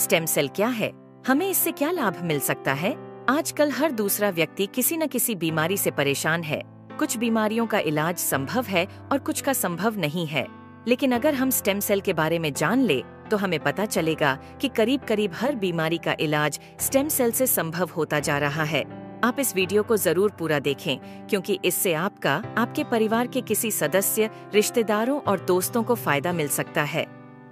Stem cell क्या है? हमें इससे क्या लाभ मिल सकता है? आजकल हर दूसरा व्यक्ति किसी न किसी बीमारी से परेशान है। कुछ बीमारियों का इलाज संभव है और कुछ का संभव नहीं है। लेकिन अगर हम स्टेम सेल के बारे में जान ले तो हमें पता चलेगा कि करीब करीब हर बीमारी का इलाज स्टेम सेल से संभव होता जा रहा है। आप इस वीडियो को जरूर पूरा देखें, क्योंकि इससे आपका, आपके परिवार के किसी सदस्य, रिश्तेदारों और दोस्तों को फायदा मिल सकता है।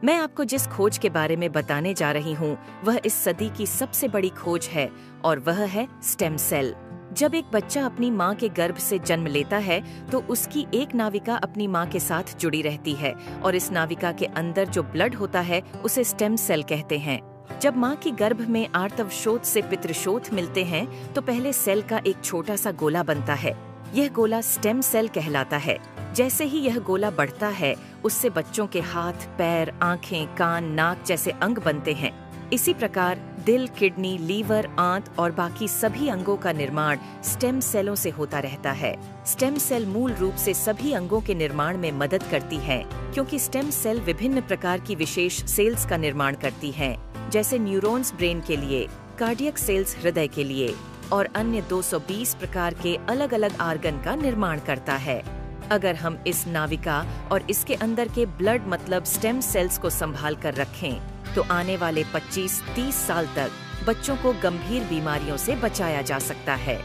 मैं आपको जिस खोज के बारे में बताने जा रही हूँ वह इस सदी की सबसे बड़ी खोज है और वह है स्टेम सेल। जब एक बच्चा अपनी माँ के गर्भ से जन्म लेता है तो उसकी एक नाविका अपनी माँ के साथ जुड़ी रहती है और इस नाविका के अंदर जो ब्लड होता है उसे स्टेम सेल कहते हैं। जब माँ की गर्भ में आर्तवशोथ से पितृशोथ मिलते हैं तो पहले सेल का एक छोटा सा गोला बनता है। यह गोला स्टेम सेल कहलाता है। जैसे ही यह गोला बढ़ता है उससे बच्चों के हाथ, पैर, आंखें, कान, नाक जैसे अंग बनते हैं। इसी प्रकार दिल, किडनी, लीवर, आंत और बाकी सभी अंगों का निर्माण स्टेम सेलों से होता रहता है। स्टेम सेल मूल रूप से सभी अंगों के निर्माण में मदद करती है, क्योंकि स्टेम सेल विभिन्न प्रकार की विशेष सेल्स का निर्माण करती हैं, जैसे न्यूरॉन्स ब्रेन के लिए, कार्डियक सेल्स हृदय के लिए और अन्य 220 प्रकार के अलग अलग आर्गन का निर्माण करता है। अगर हम इस नाविका और इसके अंदर के ब्लड मतलब स्टेम सेल्स को संभाल कर रखें तो आने वाले 25-30 साल तक बच्चों को गंभीर बीमारियों से बचाया जा सकता है।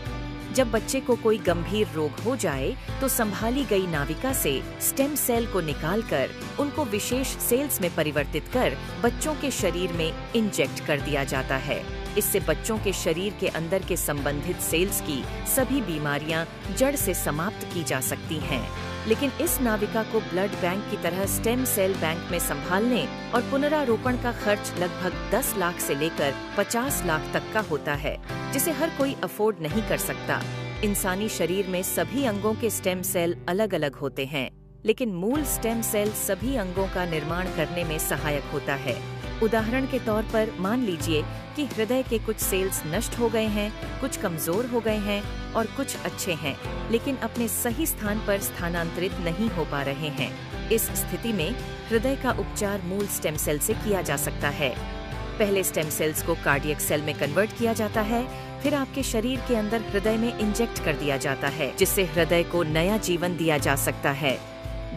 जब बच्चे को कोई गंभीर रोग हो जाए तो संभाली गई नाविका से स्टेम सेल को निकालकर उनको विशेष सेल्स में परिवर्तित कर बच्चों के शरीर में इंजेक्ट कर दिया जाता है। इससे बच्चों के शरीर के अंदर के संबंधित सेल्स की सभी बीमारियां जड़ से समाप्त की जा सकती हैं। लेकिन इस नाविका को ब्लड बैंक की तरह स्टेम सेल बैंक में संभालने और पुनरारोपण का खर्च लगभग 10 लाख से लेकर 50 लाख तक का होता है, जिसे हर कोई अफोर्ड नहीं कर सकता। इंसानी शरीर में सभी अंगों के स्टेम सेल अलग अलग होते हैं, लेकिन मूल स्टेम सेल सभी अंगों का निर्माण करने में सहायक होता है। उदाहरण के तौर पर मान लीजिए कि हृदय के कुछ सेल्स नष्ट हो गए हैं, कुछ कमजोर हो गए हैं और कुछ अच्छे हैं, लेकिन अपने सही स्थान पर स्थानांतरित नहीं हो पा रहे हैं। इस स्थिति में हृदय का उपचार मूल स्टेम सेल से किया जा सकता है। पहले स्टेम सेल्स को कार्डियक सेल में कन्वर्ट किया जाता है, फिर आपके शरीर के अंदर हृदय में इंजेक्ट कर दिया जाता है, जिससे हृदय को नया जीवन दिया जा सकता है।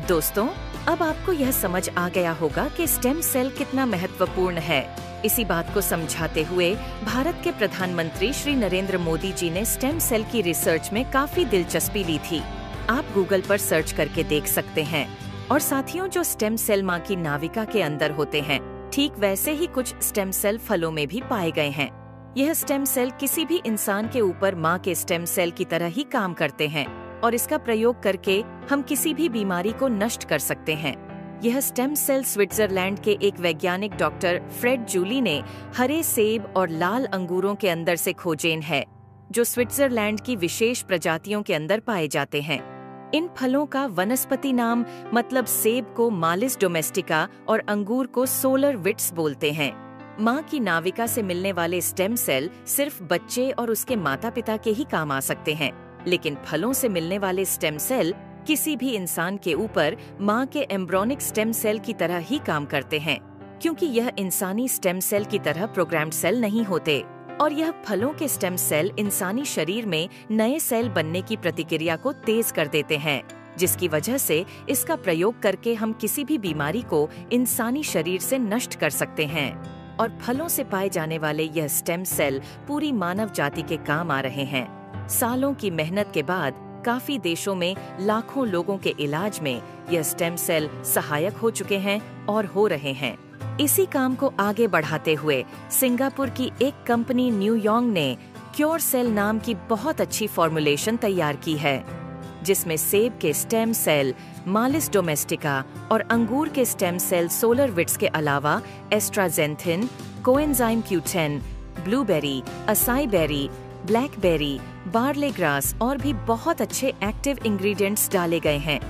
दोस्तों, अब आपको यह समझ आ गया होगा कि स्टेम सेल कितना महत्वपूर्ण है। इसी बात को समझाते हुए भारत के प्रधानमंत्री श्री नरेंद्र मोदी जी ने स्टेम सेल की रिसर्च में काफी दिलचस्पी ली थी। आप गूगल पर सर्च करके देख सकते हैं। और साथियों, जो स्टेम सेल माँ की नाविका के अंदर होते हैं, ठीक वैसे ही कुछ स्टेम सेल फलों में भी पाए गए हैं। यह स्टेम सेल किसी भी इंसान के ऊपर माँ के स्टेम सेल की तरह ही काम करते हैं और इसका प्रयोग करके हम किसी भी बीमारी को नष्ट कर सकते हैं। यह स्टेम सेल स्विट्जरलैंड के एक वैज्ञानिक डॉक्टर फ्रेड जूली ने हरे सेब और लाल अंगूरों के अंदर से खोजेन है, जो स्विट्जरलैंड की विशेष प्रजातियों के अंदर पाए जाते हैं। इन फलों का वनस्पति नाम मतलब सेब को मालिस डोमेस्टिका और अंगूर को सोलर विट्स बोलते हैं। माँ की नाविका से मिलने वाले स्टेम सेल सिर्फ बच्चे और उसके माता पिता के ही काम आ सकते हैं, लेकिन फलों से मिलने वाले स्टेम सेल किसी भी इंसान के ऊपर माँ के एम्ब्रोनिक स्टेम सेल की तरह ही काम करते हैं, क्योंकि यह इंसानी स्टेम सेल की तरह प्रोग्राम्ड सेल नहीं होते और यह फलों के स्टेम सेल इंसानी शरीर में नए सेल बनने की प्रतिक्रिया को तेज कर देते हैं, जिसकी वजह से इसका प्रयोग करके हम किसी भी बीमारी को इंसानी शरीर से नष्ट कर सकते हैं। और फलों से पाए जाने वाले यह स्टेम सेल पूरी मानव जाति के काम आ रहे हैं। सालों की मेहनत के बाद काफी देशों में लाखों लोगों के इलाज में यह स्टेम सेल सहायक हो चुके हैं और हो रहे हैं। इसी काम को आगे बढ़ाते हुए सिंगापुर की एक कंपनी न्यूयॉन्ग ने क्योर सेल नाम की बहुत अच्छी फॉर्मुलेशन तैयार की है, जिसमें सेब के स्टेम सेल मालिस डोमेस्टिका और अंगूर के स्टेम सेल सोलर विट्स के अलावा astaxanthin, coenzyme Q10, blueberry, acai berry, blackberry, barley grass और भी बहुत अच्छे एक्टिव इंग्रेडिएंट्स डाले गए हैं,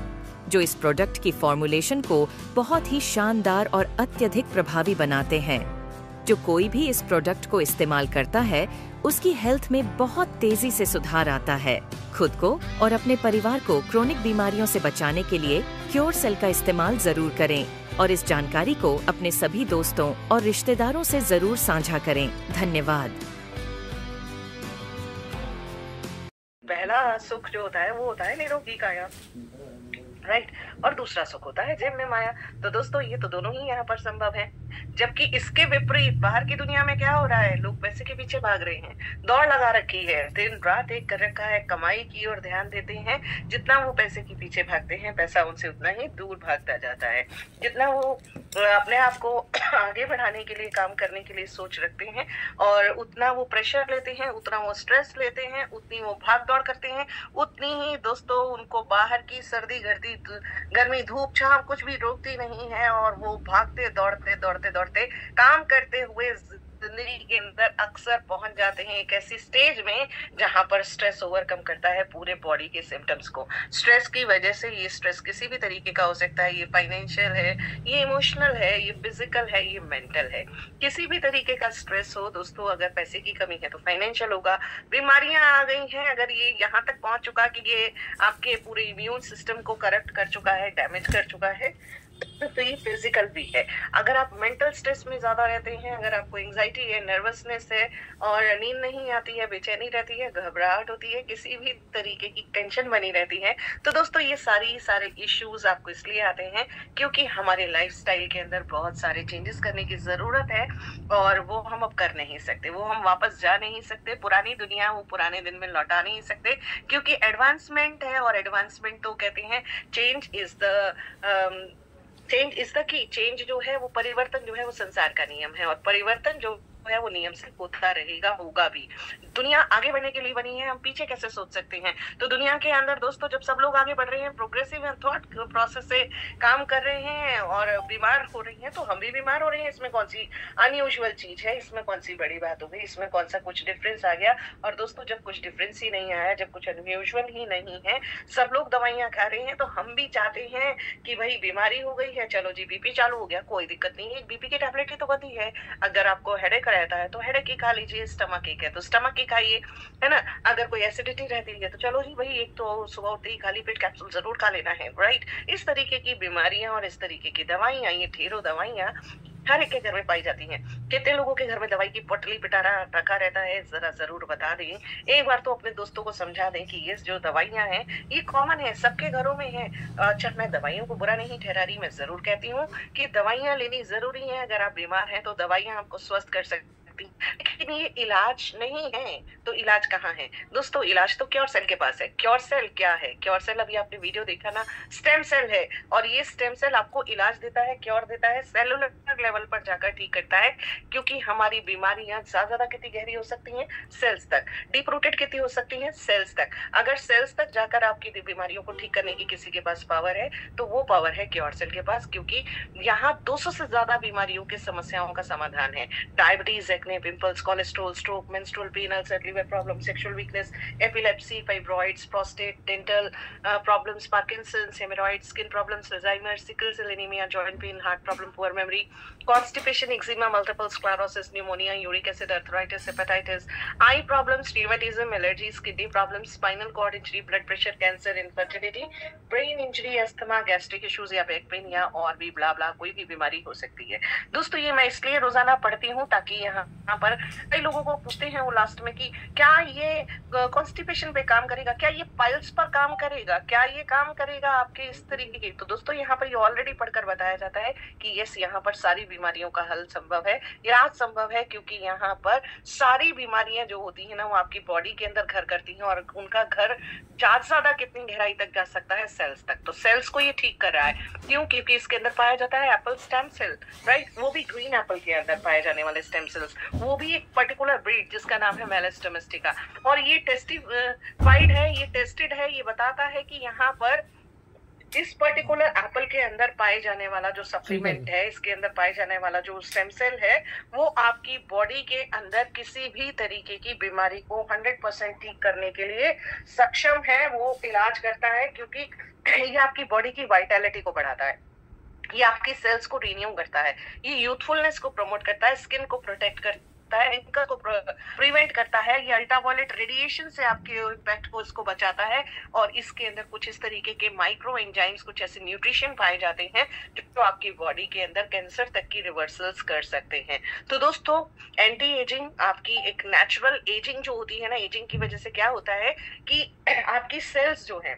जो इस प्रोडक्ट की फॉर्मुलेशन को बहुत ही शानदार और अत्यधिक प्रभावी बनाते हैं। जो कोई भी इस प्रोडक्ट को इस्तेमाल करता है उसकी हेल्थ में बहुत तेजी से सुधार आता है। खुद को और अपने परिवार को क्रोनिक बीमारियों से बचाने के लिए क्योर सेल का इस्तेमाल जरूर करें और इस जानकारी को अपने सभी दोस्तों और रिश्तेदारों से जरूर साझा करें। धन्यवाद। पहला सुख जो होता है वो होता है निरोगी काया, राइट, और दूसरा सुख होता है जेब में माया। तो दोस्तों ये तो दोनों ही यहाँ पर संभव है। जबकि इसके विपरीत बाहर की दुनिया में क्या हो रहा है, लोग पैसे के पीछे भाग रहे हैं, दौड़ लगा रखी है, दिन रात एक कर रखा है, कमाई की ओर ध्यान देते हैं। जितना वो पैसे के पीछे भागते हैं, पैसा उनसे उतना ही दूर भागता जाता है। जितना वो अपने आप को आगे बढ़ाने के लिए, काम करने के लिए सोच रखते हैं, और उतना वो प्रेशर लेते हैं, उतना वो स्ट्रेस लेते हैं, उतनी वो भाग दौड़ करते हैं, उतनी ही दोस्तों उनको बाहर की सर्दी गर्मी धूप छांव कुछ भी रोकती नहीं है, और वो भागते दौड़ते दौड़ते दौड़ते काम करते हुए जिंदगी के अंदर अक्सर पहुंच जाते हैं एक ऐसी स्टेज में जहां पर स्ट्रेस ओवरकम करता है पूरे बॉडी के सिम्टम्स को। स्ट्रेस की वजह से, ये स्ट्रेस किसी भी तरीके का हो सकता है, ये फाइनेंशियल है, ये इमोशनल है, ये फिजिकल है, ये मेंटल है, किसी भी तरीके का स्ट्रेस हो दोस्तों। अगर पैसे की कमी है तो फाइनेंशियल होगा, बीमारियां आ गई हैं, अगर ये यहाँ तक पहुंच चुका कि ये आपके पूरे इम्यून सिस्टम को करप्ट कर चुका है, डैमेज कर चुका है, तो ये फिजिकल भी है। अगर आप मेंटल स्ट्रेस में ज्यादा रहते हैं, अगर आपको एंजाइटी है, नर्वसनेस है, और नींद नहीं आती है, बेचैनी रहती है, घबराहट होती है, किसी भी तरीके की टेंशन बनी रहती है, तो दोस्तों ये सारे इश्यूज आपको इसलिए आते हैं क्योंकि हमारे लाइफस्टाइल के अंदर बहुत सारे चेंजेस करने की जरूरत है, और वो हम अब कर नहीं सकते, वो हम वापस जा नहीं सकते, पुरानी दुनिया वो पुराने दिन में लौटा नहीं सकते, क्योंकि एडवांसमेंट है, और एडवांसमेंट तो कहते हैं change is the key. Change जो है वो, परिवर्तन जो है वो संसार का नियम है, और परिवर्तन जो है वो नियम से होता रहेगा, होगा भी। दुनिया आगे बढ़ने के लिए बनी है, हम पीछे कैसे सोच सकते हैं। तो दुनिया के अंदर दोस्तों जब सब लोग आगे बढ़ रहे हैं, प्रोग्रेसिव थॉट प्रोसेस से काम कर रहे हैं और बीमार हो रही हैं, तो हम भी बीमार हो रहे हैं। इसमें कौन सी अनयूजुअल चीज है, इसमें कौन सी बड़ी बात हो गई, इसमें कौन सा कुछ डिफरेंस आ गया। और दोस्तों जब कुछ डिफरेंस ही नहीं आया, जब कुछ अनयूजुअल ही नहीं है, सब लोग दवाइयां खा रहे हैं, तो हम भी चाहते हैं कि भाई बीमारी हो गई है, चलो जी बीपी चालू हो गया, कोई दिक्कत नहीं है, बीपी की टैबलेट ही तो बनती है। अगर आपको हेडेक रहता है तो हेडेक की खा लीजिए, स्टमक एक है तो स्टमक की खाइए, है ना। अगर कोई एसिडिटी रहती है तो चलो जी भाई एक तो सुबह उठते ही खाली पेट कैप्सूल जरूर खा लेना है, राइट। इस तरीके की बीमारियां और इस तरीके की दवाइयां, ये ढेरों दवाइयां हर एक के घर में पाई जाती हैं। कितने लोगों के घर में दवाई की पोटली पिटारा रखा रहता है, जरा जरूर बता दें। एक बार तो अपने दोस्तों को समझा दें कि ये जो दवाइयां हैं ये कॉमन है, सबके घरों में है। अच्छा, मैं दवाइयों को बुरा नहीं ठहरा रही, मैं जरूर कहती हूँ कि दवाइयां लेनी जरूरी है। अगर आप बीमार हैं तो दवाइयां आपको स्वस्थ कर सकती, लेकिन ये इलाज नहीं है। तो इलाज कहाँ है दोस्तों? इलाज तो क्योर सेल के पास है। क्योर सेल क्या है? क्योर सेल, अभी आपने वीडियो देखा ना, स्टेम सेल है, और ये स्टेम सेल आपको इलाज देता है, क्योर देता है, सेलुलर लेवल पर जाकर ठीक करता है। क्योंकि हमारी बीमारियां ज्यादा कितनी गहरी हो सकती हैं? सेल्स तक। डीप रूटेड कितनी हो सकती हैं? सेल्स तक। अगर सेल्स तक जाकर आपकी बीमारियों को ठीक करने की किसी के पास पावर है तो वो पावर है क्योर सेल के पास, क्योंकि यहाँ 200 से ज्यादा बीमारियों की समस्याओं का समाधान है। Diabetes, acne, pimples, cholesterol, stroke, menstrual pain, ulcer, liver problem, sexual weakness, epilepsy, fibroids, prostate, dental problems, Parkinson's, haemorrhoid, skin problems, Alzheimer, sickle cell anaemia, joint pain, heart problem, poor memory, constipation, eczema, multiple sclerosis, pneumonia, uric acid, arthritis, hepatitis, eye problems, rheumatism, allergies, kidney problems, spinal cord injury, blood pressure, cancer, infertility, brain injury, asthma, gastric issues या back pain या और भी ब्ला ब्ला कोई भी बीमारी हो सकती है। दोस्तों ये मैं इसलिए रोजाना पढ़ती हूँ ताकि यहाँ पर कई लोगों को पूछते हैं वो लास्ट में कि क्या ये कॉन्स्टिपेशन पे काम करेगा, क्या ये पाइल्स पर काम करेगा, क्या ये काम करेगा आपके इस तरीके की। तो दोस्तों यहाँ पर ये ऑलरेडी पढ़कर बताया जाता है कि यस, यहाँ पर सारी बीमारियों का हल संभव है, इलाज संभव है, क्योंकि यहाँ पर सारी बीमारियां जो होती है ना वो आपकी बॉडी के अंदर घर करती हैं, और उनका घर ज्यादा कितनी गहराई तक जा सकता है? सेल्स तक। तो सेल्स को ये ठीक कर रहा है। क्यों? क्योंकि इसके अंदर पाया जाता है एप्पल स्टेम सेल, राइट। वो भी ग्रीन एप्पल के अंदर पाए जाने वाले स्टेम सेल्स, वो भी एक पर्टिकुलर ब्रीड जिसका नाम है मेलिस डोमेस्टिका, और ये टेस्टिफाइड है, ये टेस्टेड है, ये बताता है कि यहाँ पर इस पर्टिकुलर एप्पल के अंदर पाए जाने वाला जो सप्लीमेंट है, इसके अंदर पाए जाने वाला जो स्टेम सेल है, वो आपकी बॉडी के अंदर किसी भी तरीके की बीमारी को 100% ठीक करने के लिए सक्षम है, वो इलाज करता है। क्योंकि ये आपकी बॉडी की वाइटैलिटी को बढ़ाता है, ये आपकी सेल्स को रिन्यू करता है, ये यूथफुलनेस को प्रमोट करता है, स्किन को प्रोटेक्ट करता करता है, रिंकल को प्रिवेंट करता है, ये अल्ट्रावायलेट रेडिएशन से आपके इम्पैक्ट को इसको बचाता है। और इसके अंदर कुछ इस तरीके के माइक्रो एंजाइम्स, कुछ ऐसे न्यूट्रिशन पाए जाते हैं जो आपकी बॉडी के अंदर कैंसर तक की रिवर्सल्स कर सकते हैं। तो दोस्तों, एंटी एजिंग आपकी एक नेचुरल एजिंग जो होती है ना, एजिंग की वजह से क्या होता है कि आपकी सेल्स जो है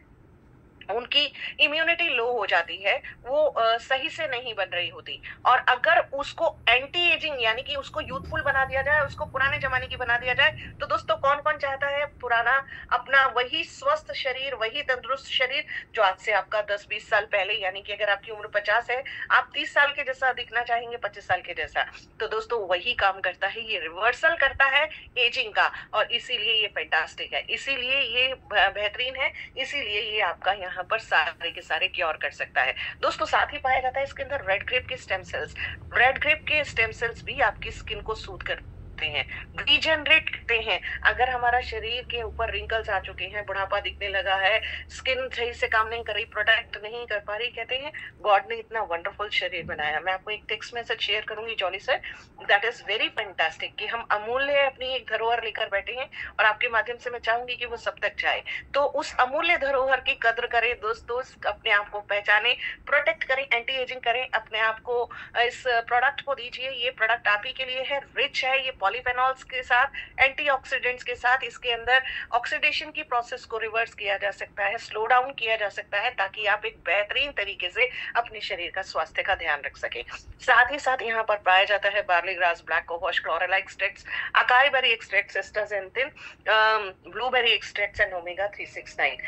उनकी इम्यूनिटी लो हो जाती है, वो सही से नहीं बन रही होती। और अगर उसको एंटी एजिंग यानी कि उसको यूथफुल बना दिया जाए, उसको पुराने जमाने की बना दिया जाए, तो दोस्तों कौन कौन चाहता है पुराना अपना वही स्वस्थ शरीर, वही तंदुरुस्त शरीर जो आज से आपका 10-20 साल पहले, यानी कि अगर आपकी उम्र 50 है, आप 30 साल के जैसा दिखना चाहेंगे, 25 साल के जैसा। तो दोस्तों वही काम करता है, ये रिवर्सल करता है एजिंग का, और इसीलिए ये फैंटास्टिक है, इसीलिए ये बेहतरीन है, इसीलिए ये आपका यहाँ पर सारे के सारे क्योर कर सकता है। दोस्तों साथ ही पाया जाता है इसके अंदर रेड ग्रेप के स्टेम सेल्स। रेड ग्रेप के स्टेम सेल्स भी आपकी स्किन को सूद करते हैं, रीजनरेट करते हैं। अगर हमारा शरीर के ऊपर रिंकल्स आ चुके हैं, बुढ़ापा दिखने लगा है, स्किन सही से काम नहीं कर रही, प्रोटेक्ट नहीं कर पा रही, कहते हैं गॉड ने इतना वंडरफुल शरीर बनाया। मैं आपको एक टेक्स्ट मैसेज शेयर करूंगी Johnny sir, that is very fantastic, कि हम अमूल्य अपनी एक धरोहर लेकर बैठे हैं और आपके माध्यम से मैं चाहूंगी कि वो सब तक जाए। तो उस अमूल्य धरोहर की कद्र करें दोस्तों, अपने आप को पहचाने, प्रोटेक्ट करें, एंटी एजिंग करें, अपने आप को इस प्रोडक्ट को दीजिए। ये प्रोडक्ट आप ही के लिए है, रिच है, ये पॉलीफेनॉल्स के साथ, एंटीऑक्सीडेंट्स के साथ, इसके अंदर ऑक्सीडेशन की प्रोसेस को रिवर्स किया जा सकता है, स्लो डाउन किया जा सकता है, ताकि आप एक बेहतरीन तरीके से अपने शरीर का स्वास्थ्य का ध्यान रख सके। साथ ही साथ यहाँ पर पाया जाता है barley grass, black cohosh, chlorella extracts, acai berry extracts, astaxanthin, blueberry extracts and omega 369।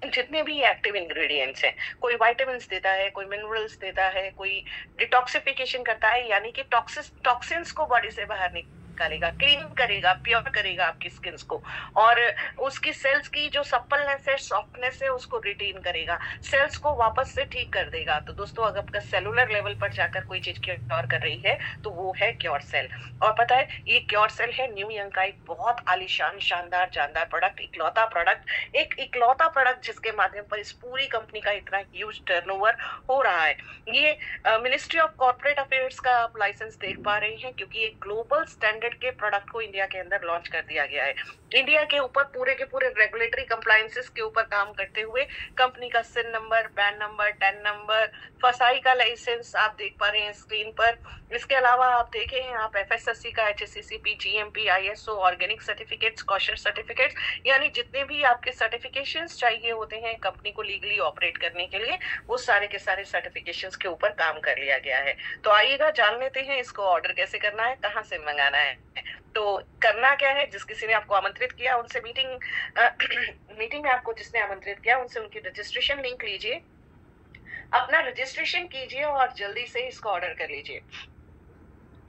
जितने भी एक्टिव इंग्रेडिएंट्स हैं, कोई विटामिन्स देता है, कोई मिनरल्स देता है, कोई डिटॉक्सिफिकेशन करता है, यानी कि टॉक्सिन्स को बॉडी से बाहर निकालेगा, क्लीन करेगा, प्योर करेगा आपकी स्किन को, और उसकी सेल्स की जो सप्पलनेस है, सॉफ्टनेस है, उसको रिटेन करेगा, सेल्स को वापस से ठीक कर देगा। तो दोस्तों अगर आपका सेलुलर लेवल पर जाकर कोई चीज क्योर कर रही है तो वो है क्योर सेल। और पता है ये क्योर सेल है न्यू यंग का एक बहुत आलीशान, शानदार, जानदार प्रोडक्ट, इकलौता प्रोडक्ट जिसके माध्यम पर इस पूरी कंपनी का इतना ह्यूज टर्नओवर हो रहा है। ये मिनिस्ट्री ऑफ कॉर्पोरेट अफेयर्स का आप लाइसेंस देख पा रहे हैं, क्योंकि एक ग्लोबल स्टैंडर्ड के प्रोडक्ट को इंडिया के अंदर लॉन्च कर दिया गया है। इंडिया के ऊपर पूरे के पूरे रेगुलेटरी कंप्लायंसेस के ऊपर काम करते हुए कंपनी का CIN number, PAN number, TAN number, FSSAI का लाइसेंस आप देख पा रहे हैं स्क्रीन पर। इसके अलावा आप देखें आप एफएसएससी का, HSCCP, GMP, ISO, organic certificates, kosher certificates, यानी जितने भी आपके सर्टिफिकेशंस चाहिए होते हैं कंपनी को लीगली ऑपरेट करने के लिए, वो सारे के सारे सर्टिफिकेशंस के ऊपर काम कर लिया गया है। तो आइएगा जान लेते हैं इसको ऑर्डर कैसे करना है, कहाँ से मंगाना है। तो करना क्या है, जिस किसी ने आपको आमंत्रित किया उनसे मीटिंग में आपको जिसने आमंत्रित किया उनसे उनकी रजिस्ट्रेशन लिंक लीजिए, अपना रजिस्ट्रेशन कीजिए और जल्दी से इसको ऑर्डर कर लीजिए।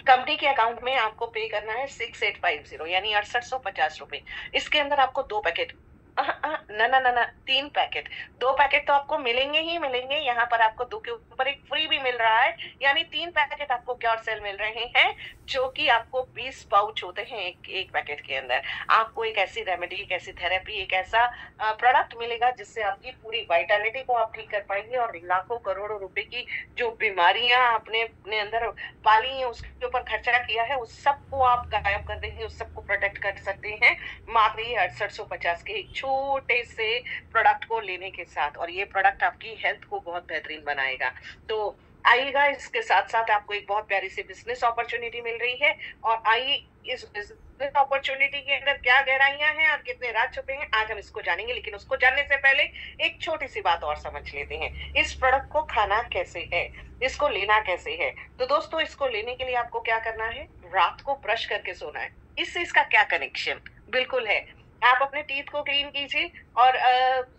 कंपनी के अकाउंट में आपको पे करना है 6850 यानी 6850 रुपए। इसके अंदर आपको 2 पैकेट ना 3 पैकेट, 2 पैकेट तो आपको मिलेंगे ही मिलेंगे। यहाँ पर आपको 2 के ऊपर एक फ्री भी मिल रहा है, यानी 3 पैकेट आपको क्योर सेल मिल रहे हैं, जो कि आपको 20 पाउच होते हैं एक पैकेट के अंदर। आपको एक ऐसी रेमेडी, एक ऐसी थेरेपी, एक ऐसा प्रोडक्ट मिलेगा जिससे आपकी पूरी वाइटलिटी को आप ठीक कर पाएंगे, और लाखों करोड़ों रुपए की जो बीमारियां आपने अपने अंदर पाली हैं, उसके ऊपर खर्चा किया है, उस सबको आप गायब कर देंगे, उस सबको प्रोटेक्ट कर सकते हैं मात्र ये 6850 के एक छोटे से प्रोडक्ट को लेने के साथ। और ये प्रोडक्ट आपकी हेल्थ को बहुत बेहतरीन बनाएगा। तो आइएगा, इसके साथ साथ आपको एक बहुत प्यारी सी बिजनेस अपॉर्चुनिटी मिल रही है, और आइए इस बिजनेस अपॉर्चुनिटी के अंदर क्या गहराइयां हैं और कितने राज छुपे हैं, आज हम इसको जानेंगे। लेकिन उसको जानने से पहले एक छोटी सी बात और समझ लेते हैं, इस प्रोडक्ट को खाना कैसे है, इसको लेना कैसे है। तो दोस्तों इसको लेने के लिए आपको क्या करना है, रात को ब्रश करके सोना है। इससे इसका क्या कनेक्शन, बिल्कुल है, आप अपने टीथ को क्लीन कीजिए और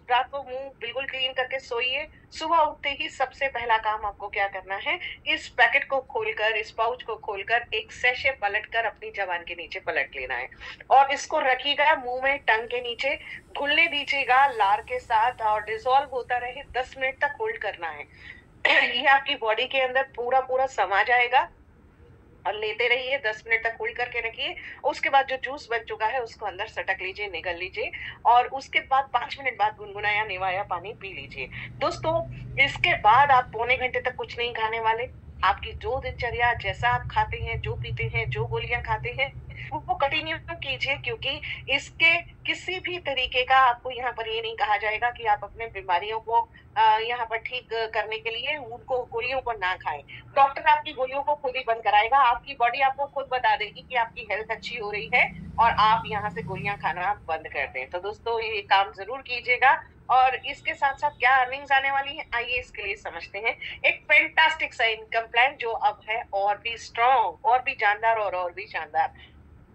रात को मुंह बिल्कुल क्लीन करके सोइए। सुबह उठते ही सबसे पहला काम आपको क्या करना है, इस पैकेट को खोलकर, इस पाउच को खोलकर एक सैशे पलटकर अपनी जबान के नीचे पलट लेना है, और इसको रखिएगा मुंह में, टंग के नीचे घुलने दीजिएगा लार के साथ, और डिसॉल्व होता रहे, 10 मिनट तक होल्ड करना है। ये आपकी बॉडी के अंदर पूरा समा जाएगा, और लेते रहिए, 10 मिनट तक होल्ड करके रखिए। उसके बाद जो जूस बच चुका है उसको अंदर सटक लीजिए, निगल लीजिए, और उसके बाद 5 मिनट बाद गुनगुनाया निवाया पानी पी लीजिए। दोस्तों इसके बाद आप पौने घंटे तक कुछ नहीं खाने वाले, आपकी जो दिनचर्या, जैसा आप खाते हैं, जो पीते हैं, जो गोलियां खाते हैं, वो कंटिन्यू कीजिए, क्योंकि इसके किसी भी तरीके का आपको यहाँ पर ये नहीं कहा जाएगा कि आप अपने बीमारियों को यहाँ पर ठीक करने के लिए उनको गोलियों को ना खाएं। डॉक्टर आपकी गोलियों को खुद ही बंद कराएगा। आपकी बॉडी आपको खुद बता देगी कि आपकी हेल्थ अच्छी हो रही है और आप यहाँ से गोलियां खाना बंद कर दें। तो दोस्तों ये काम जरूर कीजिएगा। और इसके साथ साथ क्या अर्निंग्स आने वाली है, आइए इसके लिए समझते हैं। एक फैंटास्टिक सा इनकम प्लान जो अब है और भी स्ट्रॉन्ग, और भी जानदार और भी शानदार।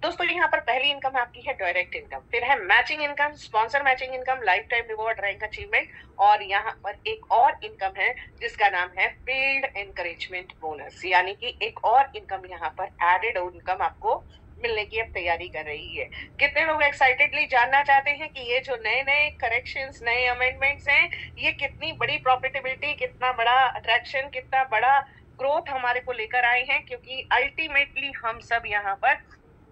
दोस्तों यहाँ पर पहली इनकम आपकी है डायरेक्ट इनकम, फिर है matching income, sponsor matching income, life time reward, rank achievement, और यहाँ पर एक और इनकम है जिसका नाम है फील्ड एनकरेजमेंट बोनस, यानी कि एक और इनकम यहाँ पर एडेड इनकम आपको मिलने की अब तैयारी कर रही है। कितने लोग एक्साइटेडली जानना चाहते हैं कि ये जो नए नए करेक्शंस, नए अमेंडमेंट्स हैं, ये कितनी बड़ी प्रॉफिटेबिलिटी, कितना बड़ा अट्रैक्शन, कितना बड़ा ग्रोथ हमारे को लेकर आए हैं, क्योंकि अल्टीमेटली हम सब यहाँ पर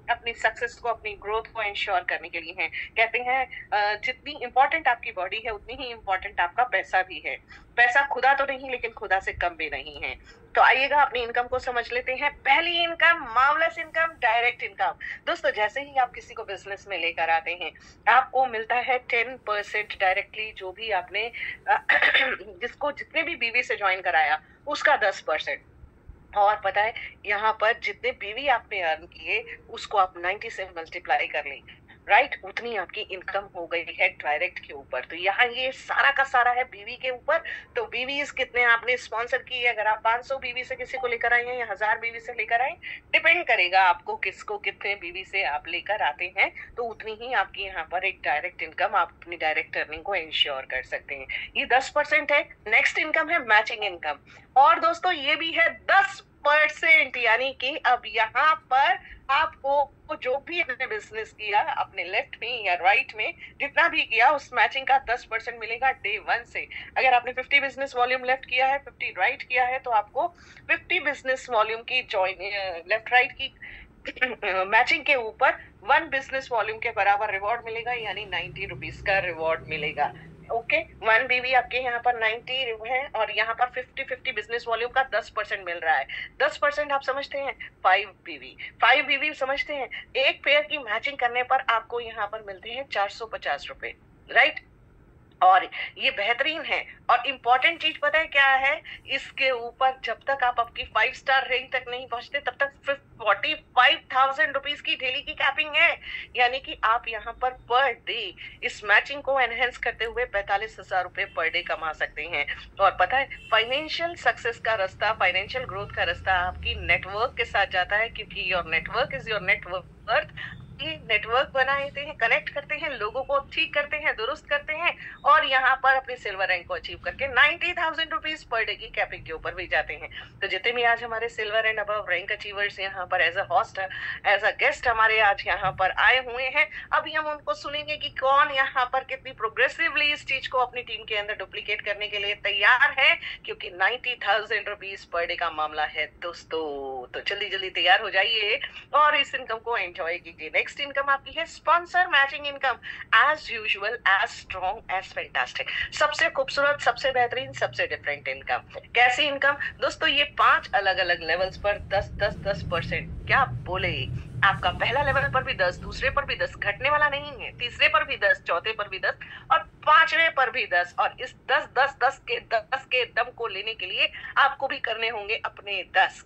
अपनी सक्सेस को, अपनी ग्रोथ को इंश्योर करने के लिए हैं। कहते हैं जितनी इंपॉर्टेंट आपकी बॉडी है उतनी ही इंपॉर्टेंट आपका पैसा भी है। पैसा खुदा तो नहीं, लेकिन खुदा से कम भी नहीं है। तो आइएगा अपनी इनकम को समझ लेते हैं। पहली income, marvellous income, direct income. दोस्तों जैसे ही आप किसी को बिजनेस में लेकर आते हैं, आपको मिलता है 10% डायरेक्टली, जो भी आपने जिसको जितने भी बीवी से ज्वाइन कराया उसका 10%। और पता है यहाँ पर जितने बीवी आपने अर्न किए उसको आप 90 से मल्टीप्लाई कर लें, राइट, उतनी आपकी इनकम हो गई है डायरेक्ट के ऊपर। तो यहाँ ये सारा का सारा है बीवी के ऊपर। तो बीवीज कितने आपने स्पॉन्सर की है, अगर आप 500 बीवी से किसी को लेकर आए हैं या 1000 बीवी से लेकर आए, डिपेंड करेगा आपको किसको कितने बीवी से आप लेकर आते हैं, तो उतनी ही आपकी यहाँ पर एक डायरेक्ट इनकम, आप अपनी डायरेक्ट अर्निंग को इंश्योर कर सकते हैं। ये 10% है। नेक्स्ट इनकम है मैचिंग इनकम, और दोस्तों ये भी है 10%, यानी कि अब यहाँ पर आपको जो भी आपने बिजनेस किया अपने लेफ्ट में या राइट में, जितना भी किया उस मैचिंग का 10% मिलेगा डे 1 से। अगर आपने 50 बिजनेस वॉल्यूम लेफ्ट किया है, 50 राइट किया है, तो आपको 50 बिजनेस वॉल्यूम की लेफ्ट राइट की मैचिंग के ऊपर 1 बिजनेस वॉल्यूम के बराबर रिवॉर्ड मिलेगा, यानी 90 रुपीज का रिवॉर्ड मिलेगा। ओके, 1 बीवी आपके यहाँ पर 90 है, और यहाँ पर 50 बिजनेस वॉल्यूम का 10% मिल रहा है। 10% आप समझते हैं 5 बीवी समझते हैं। एक पेयर की मैचिंग करने पर आपको यहाँ पर मिलते हैं 450 रुपए, राइट। और ये बेहतरीन है। और इम्पोर्टेंट चीज पता है क्या है, इसके ऊपर जब तक आप आपकी 5 स्टार रैंक तक नहीं पहुंचते तब तक 45,000 रुपीज की डेली की कैपिंग है, यानी कि आप यहाँ पर पर डे इस मैचिंग को एनहेंस करते हुए 45,000 रुपए पर डे कमा सकते हैं। और पता है फाइनेंशियल सक्सेस का रास्ता, फाइनेंशियल ग्रोथ का रास्ता आपकी नेटवर्क के साथ जाता है, क्योंकि your network is your net worth. ये नेटवर्क बनाते हैं, कनेक्ट करते हैं, लोगों को ठीक करते हैं, दुरुस्त करते हैं, और यहाँ पर अपने सिल्वर रैंक को अचीव करके 90,000 रुपीज पर डे की कैपिंग के ऊपर भी जाते हैं। तो जितने भी आज हमारे silver and above rank achievers यहाँ पर as a host, as a guest हमारे आज यहाँ पर आए हुए हैं, अभी हम उनको सुनेंगे कि कौन यहाँ पर कितनी प्रोग्रेसिवली इस चीज को अपनी टीम के अंदर डुप्लीकेट करने के लिए तैयार है, क्योंकि 90,000 रुपीज पर डे का मामला है दोस्तों। तो जल्दी जल्दी तैयार हो जाइए और इस इनकम को एंजॉय कीजिए। नेक्स्ट इनकम आपकी है sponsor matching income, as usual, as strong, as fantastic, सबसे खूबसूरत, सबसे बेहतरीन, सबसे डिफरेंट इनकम। कैसी इनकम दोस्तों, ये 5 अलग अलग लेवल्स पर 10%। क्या बोले, आपका पहला लेवल पर भी 10, दूसरे पर भी 10, घटने वाला नहीं है, तीसरे पर भी 10, चौथे पर भी 10, और 5वें पर भी 10। और इस 10 के दम को लेने के लिए आपको भी करने होंगे अपने 10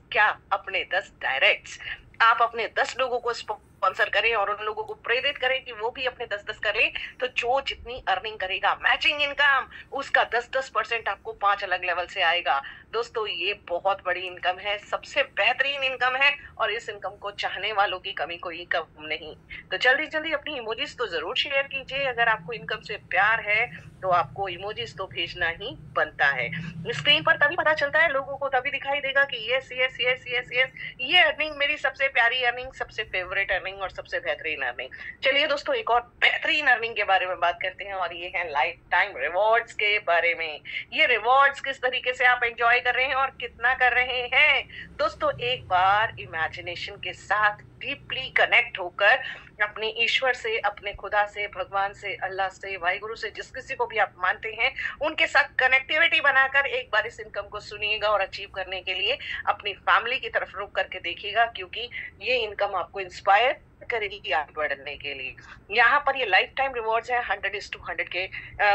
अपने 10 डायरेक्ट्स। आप अपने 10 लोगों को स्पॉन्सर करें और उन लोगों को प्रेरित करें कि वो भी अपने 10 करें। तो जो जितनी अर्निंग करेगा मैचिंग इनकम, उसका 10% आपको 5 अलग लेवल से आएगा। दोस्तों ये बहुत बड़ी इनकम है, सबसे बेहतरीन इनकम है, और इस इनकम को चाहने वालों की कमी कोई कम नहीं। तो जल्दी जल्दी अपनी इमोजीज तो जरूर शेयर कीजिए। अगर आपको इनकम से प्यार है तो आपको इमोजीज तो भेजना ही बनता है। स्क्रीन पर तभी पता चलता है लोगों को, तभी दिखाई देगा कि yes yes yes yes yes, ये अर्निंग मेरी सबसे प्यारी अर्निंग, सबसे फेवरेट अर्निंग और सबसे बेहतरीन अर्निंग। चलिए दोस्तों एक और बेहतरीन अर्निंग के बारे में बात करते हैं, और ये है लाइफ टाइम रिवॉर्ड्स के बारे में। ये रिवॉर्ड्स किस तरीके से आप एंजॉय एंजॉय कर रहे हैं और कितना कर रहे हैं दोस्तों। एक बार इमेजिनेशन के साथ डीपली कनेक्ट होकर अपने ईश्वर से, अपने खुदा से, भगवान से, अल्लाह से, वाहिगुरु से, जिस किसी को भी आप मानते हैं उनके साथ कनेक्टिविटी बनाकर एक बार इस इनकम को सुनिएगा और अचीव करने के लिए अपनी फैमिली की तरफ रुख करके देखिएगा, क्योंकि ये इनकम आपको इंस्पायर करेगी आगे बढ़ने के लिए। यहाँ पर ये लाइफ टाइम रिवॉर्ड्स है 100:100 के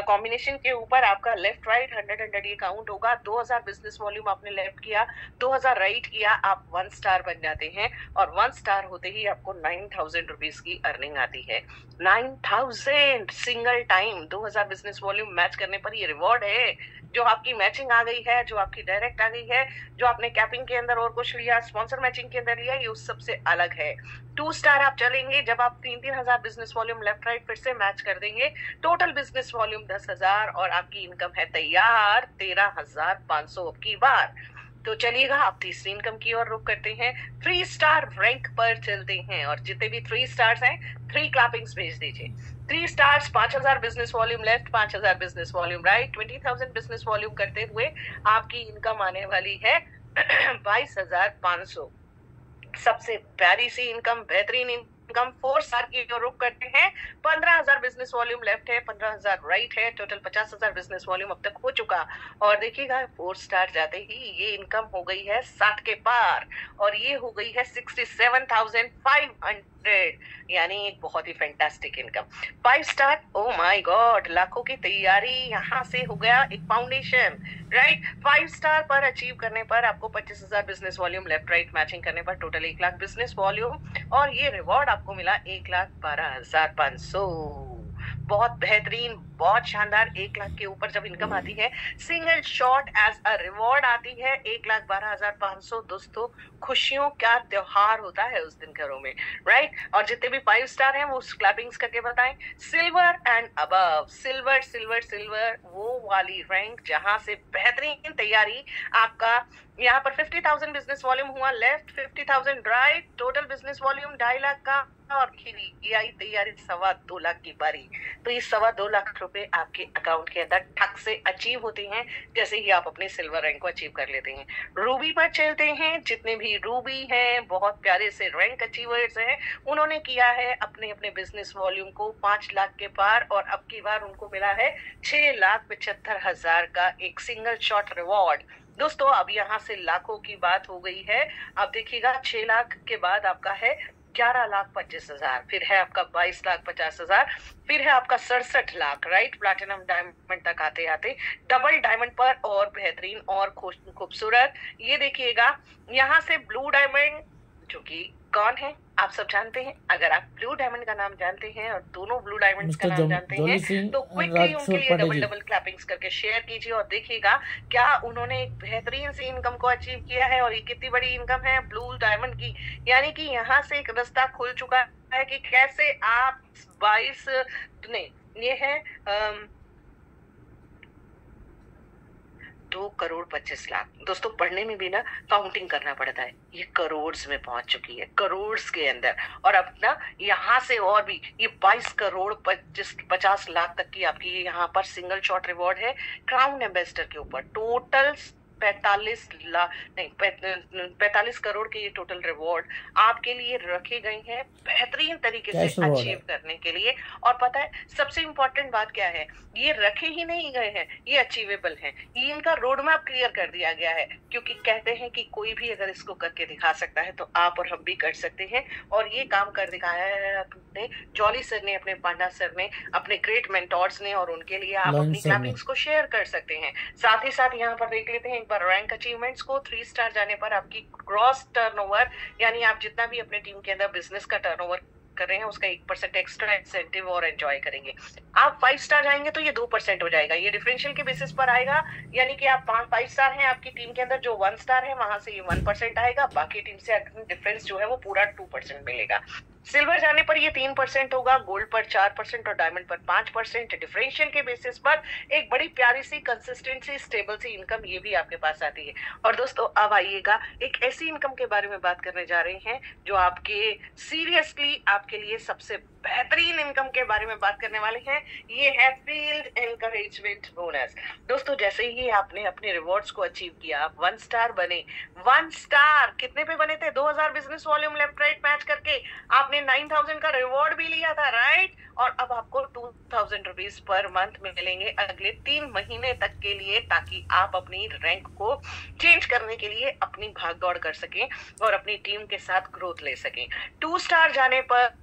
कॉम्बिनेशन के ऊपर। आपका लेफ्ट राइट 100 ये काउंट होगा। 2000 बिजनेस वॉल्यूम आपने लेफ्ट किया, 2000 राइट किया, आप 1 स्टार बन जाते हैं और 1 स्टार होते ही आपको 9000 रुपीज की अर्निंग आती है। 9000 single time 2000 business volume match करने पर ये रिवॉर्ड है। जो आपकी मैचिंग आ गई है, जो आपकी डायरेक्ट आ गई है, जो आपने कैपिंग के अंदर और कुछ लिया, स्पॉन्सर मैचिंग के अंदर लिया, ये उस सबसे अलग है। 2 स्टार आप चलेंगे जब आप 3,000 बिजनेस वॉल्यूम लेफ्ट राइट फिर से मैच कर देंगे। टोटल बिजनेस वॉल्यूम 10,000 और आपकी इनकम है तैयार 13,500 की बार। तो चलिएगा आप तीसरी इनकम की ओर रुख करते हैं। 3 स्टार रैंक पर चलते हैं और जितने भी 3 स्टार्स हैं 3 क्लैपिंग्स भेज दीजिए। 3 stars 5,000 business volume left, 5,000 business volume right, 20,000 business volume करते हुए आपकी इनकम आने वाली है 22,500। सबसे प्यारी सी इनकम, बेहतरीन इनकम 4 स्टार की ओर रुख करते हैं। 15,000 बिजनेस वॉल्यूम लेफ्ट है, 15,000 राइट है, टोटल 50,000 बिजनेस वॉल्यूम अब तक हो चुका। और देखिएगा 4 स्टार जाते ही ये इनकम हो गई है 60 के पार और ये हो गई है 67,500, यानी एक बहुत ही fantastic income. 5 star, oh my God, लाखों की तैयारी यहाँ से हो गया एक फाउंडेशन, राइट। 5 स्टार पर अचीव करने पर आपको 25,000 business volume left right matching करने पर टोटल 1 लाख बिजनेस वॉल्यूम और ये रिवॉर्ड आपको मिला 1,12,500। बहुत बेहतरीन, बहुत शानदार। 1 लाख के ऊपर जब इनकम आती है, single shot as a reward आती है 1,12,500। दोस्तों खुशियों का त्योहार होता है उस दिन घरों में, राइट। और जितने भी 5 स्टार हैं वो क्लैपिंग्स करके बताएं। Silver and above, silver silver silver वो वाली रैंक जहां से बेहतरीन तैयारी आपका। यहाँ पर 50,000 बिजनेस वॉल्यूम हुआ left, 50,000 right, total business volume 2.5 lakh का और ये आई तैयारी 2.25 लाख की बारी। तो ये 2.25 लाख रुपए आपके अकाउंट के अंदर ठक से अचीव होते हैं जैसे ही आप अपने सिल्वर रैंक को अचीव कर लेते हैं। रूबी पर चलते हैं। जितने भी रूबी हैं, बहुत प्यारे से रैंक अचीवर्स हैं, उन्होंने किया है अपने अपने बिजनेस वॉल्यूम को 5 लाख के पार और अब की बार उनको मिला है 6,75,000 का एक सिंगल शॉट रिवॉर्ड। दोस्तों अब यहाँ से लाखों की बात हो गई है। अब देखिएगा 6 लाख के बाद आपका है 11,25,000, फिर है आपका 22,50,000, फिर है आपका 67 लाख, राइट। प्लैटिनम डायमंड तक आते आते डबल डायमंड पर और बेहतरीन और खूबसूरत। ये देखिएगा यहाँ से ब्लू डायमंड, जो कि कौन है आप सब जानते हैं। अगर आप ब्लू डायमंड का नाम जानते हैं और दोनों ब्लू डायमंड्स का नाम जानते हैं तो क्विकली उनके लिए डबल डबल क्लैपिंग्स करके शेयर कीजिए और देखिएगा क्या उन्होंने एक बेहतरीन सी इनकम को अचीव किया है। और ये कितनी बड़ी इनकम है ब्लू डायमंड की, यानी कि यहाँ से एक रास्ता खुल चुका है कि कैसे आप 22 नहीं, ये है 2,25,00,000। दोस्तों पढ़ने में भी ना काउंटिंग करना पड़ता है। ये करोड़ में पहुंच चुकी है, करोड़ के अंदर। और अब ना यहाँ से और भी ये 22 करोड़ 50 लाख तक की आपकी यहाँ पर सिंगल शॉट रिवॉर्ड है क्राउन एम्बेसडर के ऊपर। टोटल 45 करोड़ के ये टोटल रिवॉर्ड आपके लिए रखे गए हैं बेहतरीन तरीके से अचीव करने के लिए। और पता है सबसे इम्पोर्टेंट बात क्या है, ये रखे ही नहीं गए हैं, ये अचीवेबल हैं। ये इनका रोड मैप क्लियर कर दिया गया है, क्योंकि कहते हैं कि कोई भी अगर इसको करके दिखा सकता है तो आप और हम भी कर सकते हैं। और ये काम कर दिखाया है अपने जॉली सर ने, अपने पांडा सर ने, अपने ग्रेट मेंटोर्स ने, और उनके लिए आप अपनी क्लैपिंग्स को शेयर कर सकते हैं। साथ ही साथ यहाँ पर देख लेते हैं एक बार रैंक अचीवमेंट्स को। 3 स्टार जाने पर आपकी क्रॉस टर्नओवर, यानी आप जितना भी अपने टीम के अंदर बिजनेस का टर्नओवर कर रहे हैं उसका 1% एक्स्ट्रा इंसेंटिव और एंजॉय करेंगे। आप 5 स्टार जाएंगे तो ये 2% हो जाएगा। ये डिफरेंशियल के बेसिस पर आएगा, यानी कि आप 5 स्टार हैं आपकी टीम के अंदर, जो 1 स्टार है वहां से ये 1% आएगा, बाकी टीम से डिफरेंस जो है वो पूरा 2% मिलेगा। सिल्वर जाने पर ये 3% होगा, गोल्ड पर 4% और डायमंड पर 5%। डिफरेंशियल के बेसिस पर एक बड़ी प्यारी सी कंसिस्टेंसी स्टेबल सी इनकम ये भी आपके पास आती है। और दोस्तों अब आइएगा एक ऐसी इनकम के बारे में बात करने जा रहे हैं जो आपके सीरियसली आपके लिए सबसे बेहतरीन इनकम के बारे में बात करने वाले हैं। ये है फील्ड एनकरेजमेंट बोनस। दोस्तों जैसे ही आपने अपने रिवॉर्ड्स को अचीव किया, आप 1 स्टार बने। 1 स्टार कितने पे बने थे? 2000 business volume left right match करके आपने 9000 का रिवॉर्ड भी लिया था, राइट। और अब आपको 2000 रुपीज पर मंथ मिलेंगे अगले 3 महीने तक के लिए, ताकि आप अपनी रैंक को चेंज करने के लिए अपनी भाग दौड़ कर सकें और अपनी टीम के साथ ग्रोथ ले सकें। 2 स्टार जाने पर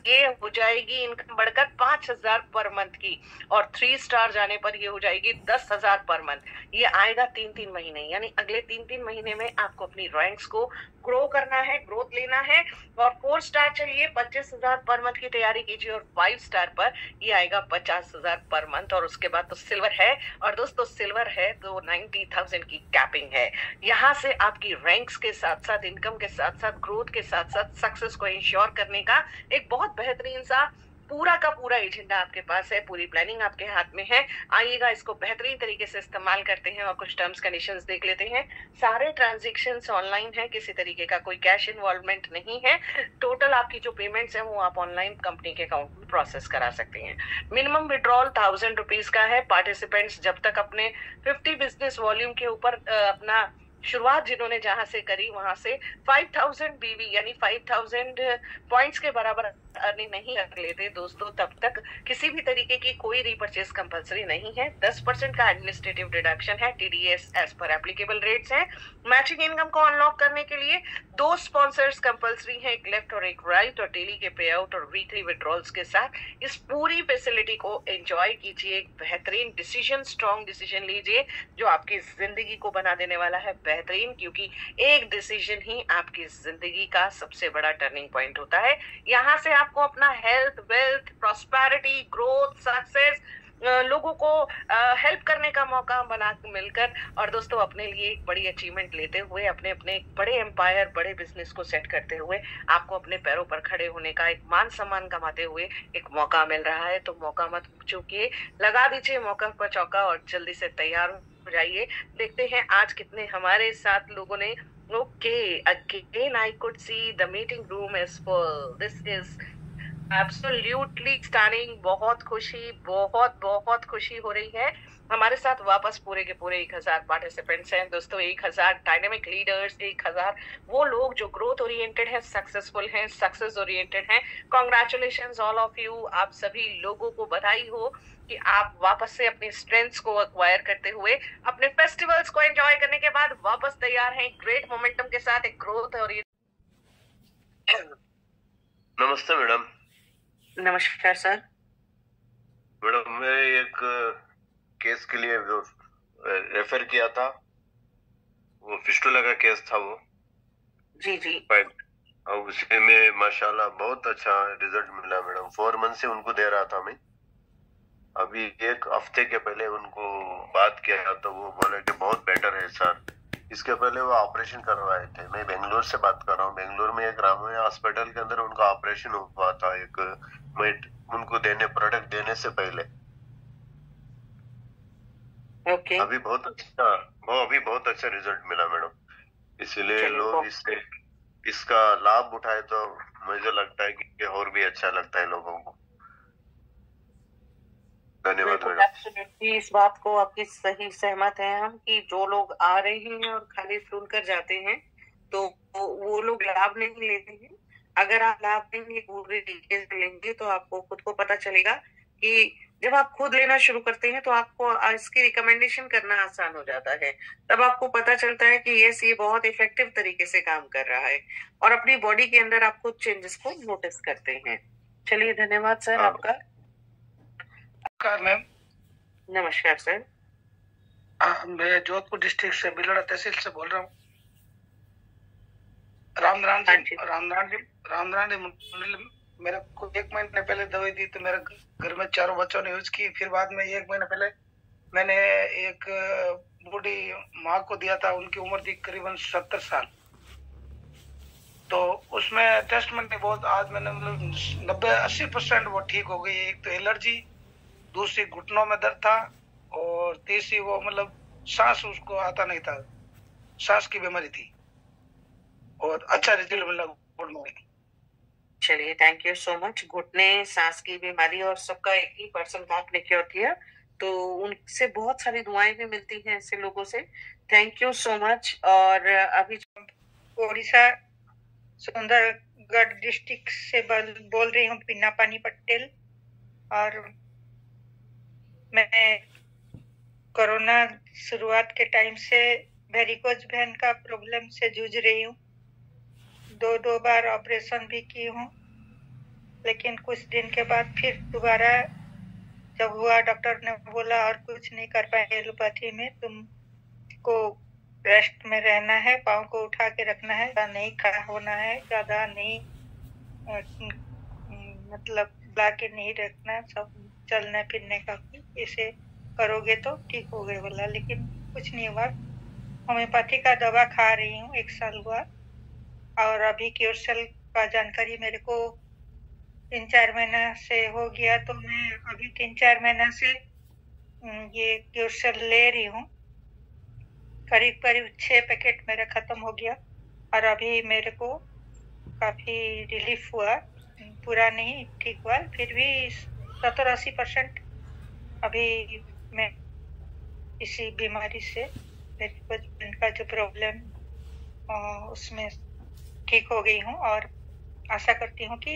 ये हो जाएगी इनकम बढ़कर 5000 पर मंथ की, और 3 स्टार जाने पर ये हो जाएगी 10,000 पर मंथ। ये आएगा 3-3 महीने, यानी अगले 3-3 महीने में आपको अपनी रैंक्स को ग्रो करना है, ग्रोथ लेना है। और 4 स्टार चलिए 25,000 पर मंथ की तैयारी कीजिए, और 5 स्टार पर ये आएगा 50,000 पर मंथ, और उसके बाद तो सिल्वर है। और दोस्तों सिल्वर है तो 90,000 की कैपिंग है। यहाँ से आपकी रैंक्स के साथ साथ, इनकम के साथ साथ, ग्रोथ के साथ साथ सक्सेस को इंश्योर करने का एक बहुत बेहतरीन सा पूरा का पूरा एजेंडा आपके पास है, पूरी प्लानिंग आपके हाथ में है। आइएगा इसको बेहतरीन तरीके से इस्तेमाल करते हैं और कुछ टर्म्स कंडीशंस देख लेते हैं। सारे ट्रांजैक्शंस ऑनलाइन है, किसी तरीके का कोई कैश इन्वॉल्वमेंट नहीं है। टोटल आपकी जो पेमेंट्स है वो आप ऑनलाइन कंपनी के अकाउंट में प्रोसेस करा सकते हैं। मिनिमम विड्रॉल 1000 रुपीज का है। पार्टिसिपेंट्स जब तक अपने 50 बिजनेस वॉल्यूम के ऊपर अपना शुरुआत जिन्होंने जहां से करी वहां से 5000 बीवी यानी 5000 पॉइंट्स के बराबर अर्निंग नहीं कर लेते दोस्तों, तब तक किसी भी तरीके की कोई रीपर्चेज कंपलसरी नहीं है। 10% का एडमिनिस्ट्रेटिव डिडक्शन है, TDS as per applicable rates हैं। मैचिंग इनकम को अनलॉक करने के लिए 2 स्पॉन्सर्स कंपलसरी हैं, एक लेफ्ट और एक राइट, और डेली के पे आउट और वीकली विड्रॉल्स के साथ इस पूरी फैसिलिटी को एंजॉय कीजिए। एक बेहतरीन डिसीजन, स्ट्रॉन्ग डिसीजन लीजिए जो आपकी जिंदगी को बना देने वाला है बेहतरीन, क्योंकि एक डिसीजन ही आपकी जिंदगी का सबसे बड़ा टर्निंग पॉइंट होता है। यहाँ से आपको अपना health, wealth, prosperity, growth, success, लोगों को हेल्प करने का मौका बना मिलकर, और दोस्तों अपने लिए एक बड़ी अचीवमेंट लेते हुए, अपने अपने एक बड़े एम्पायर, बड़े बिजनेस को सेट करते हुए आपको अपने पैरों पर खड़े होने का, एक मान सम्मान कमाते हुए एक मौका मिल रहा है। तो मौका मत चूकिए, लगा दीजिए मौका पर चौका और जल्दी से तैयार हो जाइए। देखते हैं आज कितने हमारे साथ लोगों ने। Okay, again I could see the meeting room is full. This is absolutely stunning. बहुत खुशी हो रही है। हमारे साथ वापस पूरे के पूरे 1000 पार्टिसिपेंट्स हैं दोस्तों, 1000 डायनेमिक लीडर्स, 1000 वो लोग जो ग्रोथ ओरिएंटेड हैं, सक्सेसफुल हैं, सक्सेस ओरिएंटेड हैं। कॉन्ग्रेचुलेशंस ऑल ऑफ यू, आप सभी लोगों को बधाई हो कि आप वापस से अपनी स्ट्रेंथ्स को एक्वायर करते हुए अपने फेस्टिवल्स को एंजॉय करने के बाद वापस तैयार हैं ग्रेट मोमेंटम के साथ एक ग्रोथ और नमस्ते मैडम। नमस्कार सर। मैडम मैं एक केस के लिए रेफर किया था, वो फिस्टुला का केस था वो। जी। और उसी में माशाल्लाह बहुत अच्छा रिजल्ट मिला मैडम। 4 मंथ से उनको दे रहा था मैं। अभी 1 हफ्ते के पहले उनको बात किया तो वो बोले कि बहुत बेटर है सर। इसके पहले वो ऑपरेशन करवाए थे। मैं बेंगलोर से बात कर रहा हूँ। बेंगलोर में एक रामैया हॉस्पिटल के अंदर उनका ऑपरेशन हुआ था, एक उनको प्रोडक्ट देने से पहले। ओके। अभी बहुत अच्छा रिजल्ट मिला मैडम। इसलिए लोग इसका लाभ उठाए तो मुझे लगता है कि और भी अच्छा लगता है लोगों को। धन्यवाद मैडम। एब्सोल्युटली इस बात को आपकी सही सहमत हैं हम कि जो लोग आ रहे हैं और खाली सुनकर जाते हैं तो वो लोग लाभ नहीं लेते हैं। अगर आप लाभ लेंगे, पूरे तरीके से लेंगे, तो आपको खुद को पता चलेगा कि जब आप खुद लेना शुरू करते हैं तो आपको इसकी रिकमेंडेशन करना आसान हो जाता है। तब आपको पता चलता है कि यस, ये बहुत इफेक्टिव तरीके से काम कर रहा है, और अपनी बॉडी के अंदर आप खुद चेंजेस को नोटिस करते हैं। चलिए, धन्यवाद सर आपका। नमस्कार मैम। नमस्कार सर। मैं जोधपुर डिस्ट्रिक्ट से बिलड़ा तहसील से बोल रहा हूँ। रामनारायण जी मेरे को 1 महीने पहले दवाई दी तो मेरे घर में 4 बच्चों ने यूज की। फिर बाद में 1 महीने पहले मैंने एक बूढ़ी माँ को दिया था, उनकी उम्र थी करीबन 70 साल। तो उसमें टेस्ट मैंने बहुत, आज मैंने मतलब 90-80% वो ठीक हो गई। एक तो एलर्जी, दूसरी घुटनों में दर्द था, और तीसरी वो मतलब सांस उसको आता नहीं था, सांस की बीमारी थी, और अच्छा रिजल्ट मिला। Good morning. चलिए, थैंक यू सो मच। घुटने, सांस की बीमारी और सबका एक ही पर्सन था, आपने क्योर किया, तो उनसे बहुत सारी दुआएं भी मिलती हैं ऐसे लोगों से। Thank you so much. और अभी ओडिशा सुंदरगढ़ डिस्ट्रिक्ट से बोल रही हूँ, पिन्ना पानी पटेल। और मैं कोरोना शुरुआत के टाइम से वेरिकोज वेन का प्रॉब्लम से जूझ रही हूँ। दो बार ऑपरेशन भी की हूँ, लेकिन कुछ दिन के बाद फिर दोबारा जब हुआ, डॉक्टर ने बोला और कुछ नहीं कर पाए एलोपैथी में, तुमको रेस्ट में रहना है, पाँव को उठा के रखना है, नहीं खड़ा होना है, ज्यादा नहीं मतलब बुला के नहीं रखना, सब चलने फिरने का इसे करोगे तो ठीक हो गए बोला, लेकिन कुछ नहीं हुआ। होम्योपैथी का दवा खा रही हूँ, 1 साल हुआ। और अभी क्योरसेल का जानकारी मेरे को 3-4 महीना से हो गया, तो मैं अभी 3-4 महीना से ये क्योरसेल ले रही हूँ। करीब 6 पैकेट मेरा खत्म हो गया और अभी मेरे को काफी रिलीफ हुआ, पूरा नहीं ठीक हुआ, फिर भी 70-80% अभी मैं इसी बीमारी से, का जो प्रॉब्लम उसमें ठीक हो गई हूँ और आशा करती हूँ कि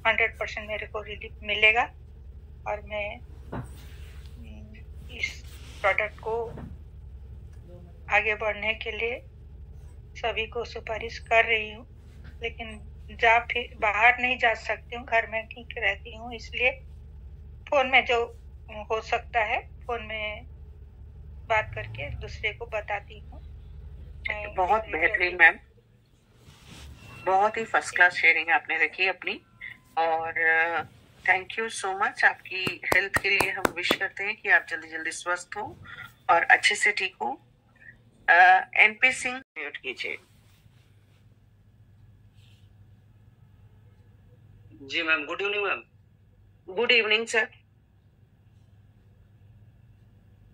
100% मेरे को रिलीफ मिलेगा और मैं इस प्रोडक्ट को आगे बढ़ने के लिए सभी को सिफारिश कर रही हूँ। लेकिन फिर बाहर नहीं जा सकती हूँ, घर में ठीक रहती हूँ, इसलिए फोन में जो हो सकता है फोन में बात करके दूसरे को बताती हूँ। बहुत बेहतरीन मैम, बहुत ही फर्स्ट क्लास शेयरिंग आपने रखी अपनी, और थैंक यू सो मच। आपकी हेल्थ के लिए हम विश करते हैं कि आप जल्दी जल्दी स्वस्थ हो और अच्छे से ठीक हो। एनपी सिंह म्यूट कीजिए। जी ma'am, good evening ma'am. Good evening sir.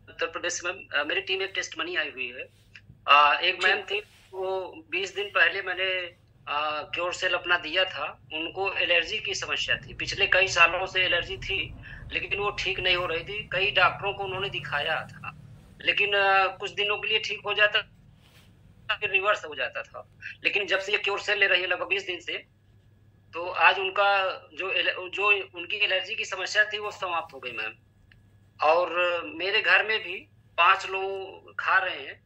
Uttar Pradesh ma'am, मेरी टीम एक टेस्ट मनी आई हुई है। एक मैम थी, वो 20 दिन पहले मैंने क्योरसेल अपना दिया था। उनको एलर्जी की समस्या थी, पिछले कई सालों से एलर्जी थी, लेकिन वो ठीक नहीं हो रही थी। कई डॉक्टरों को उन्होंने दिखाया था, लेकिन कुछ दिनों के लिए ठीक हो जाता, फिर रिवर्स हो जाता था। लेकिन जब से ये क्योरसेल ले रही है लगभग 20 दिन से, तो आज उनका जो उनकी एलर्जी की समस्या थी वो समाप्त हो गई मैम। और मेरे घर में भी 5 लोग खा रहे हैं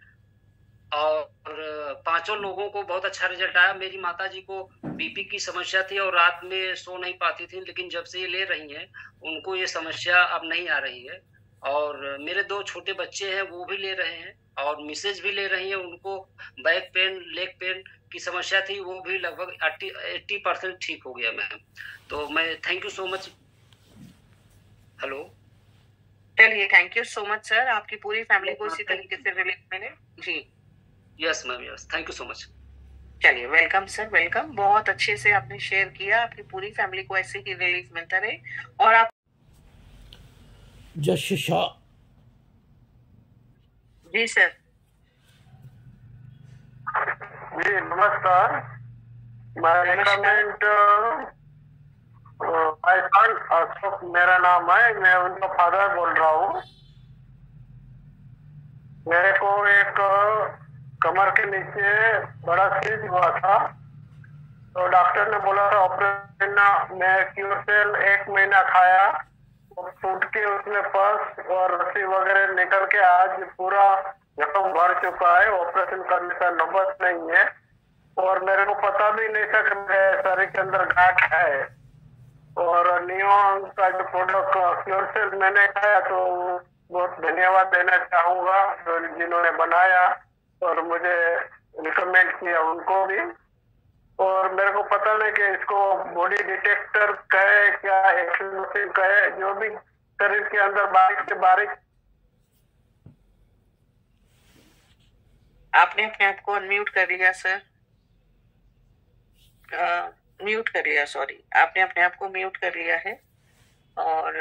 और 5 लोगों को बहुत अच्छा रिजल्ट आया। मेरी माताजी को बीपी की समस्या थी और रात में सो नहीं पाती थी, लेकिन जब से ये ले रही हैं उनको ये समस्या अब नहीं आ रही है। और मेरे 2 छोटे बच्चे हैं, वो भी ले रहे हैं, और मिसेज भी ले रही है। उनको बैक पेन, लेग पेन की समस्या थी, वो भी लगभग 80% ठीक हो गया मैम। तो मैं thank you so much. Hello, चलिए, thank you so much sir. आपकी पूरी फैमिली को इसी तरीके से रिलीफ मिले। जी yes ma'am, yes, thank you so much. चलिए, वेलकम सर, वेलकम। बहुत अच्छे से आपने शेयर किया, आपकी पूरी फैमिली को ऐसे ही रिलीफ मिलता रहे। और आप जश शाह। जी सर। जी नमस्कार। मैं कमेंट भाई खान अशोक मेरा नाम है, मैं उनका फादर बोल रहा हूँ। मेरे को एक कमर के नीचे बड़ा सीज हुआ था, तो डॉक्टर ने बोला था ऑपरेशन। मैं क्योरसेल 1 महीना खाया, टूट के उसमें पस और रस्सी वगैरह निकल के आज पूरा जख्म भर चुका है। ऑपरेशन करने का नौबत नहीं है, और मेरे को पता भी नहीं था कि मेरे शरीर के अंदर गांठ है। और नियोन का जो प्रोडक्ट क्योरसेल मैंने खाया, तो बहुत धन्यवाद देना चाहूंगा जिन्होंने बनाया और मुझे रिकमेंड किया, उनको भी। और मेरे को पता नहीं कि इसको बॉडी डिटेक्टर कहे क्या, एक्शन कहे, जो भी शरीर के अंदर बारीक से बारीक। आपने अपने आप को अनम्यूट कर लिया सर। म्यूट कर लिया, सॉरी, आपने अपने आप को म्यूट कर लिया है। और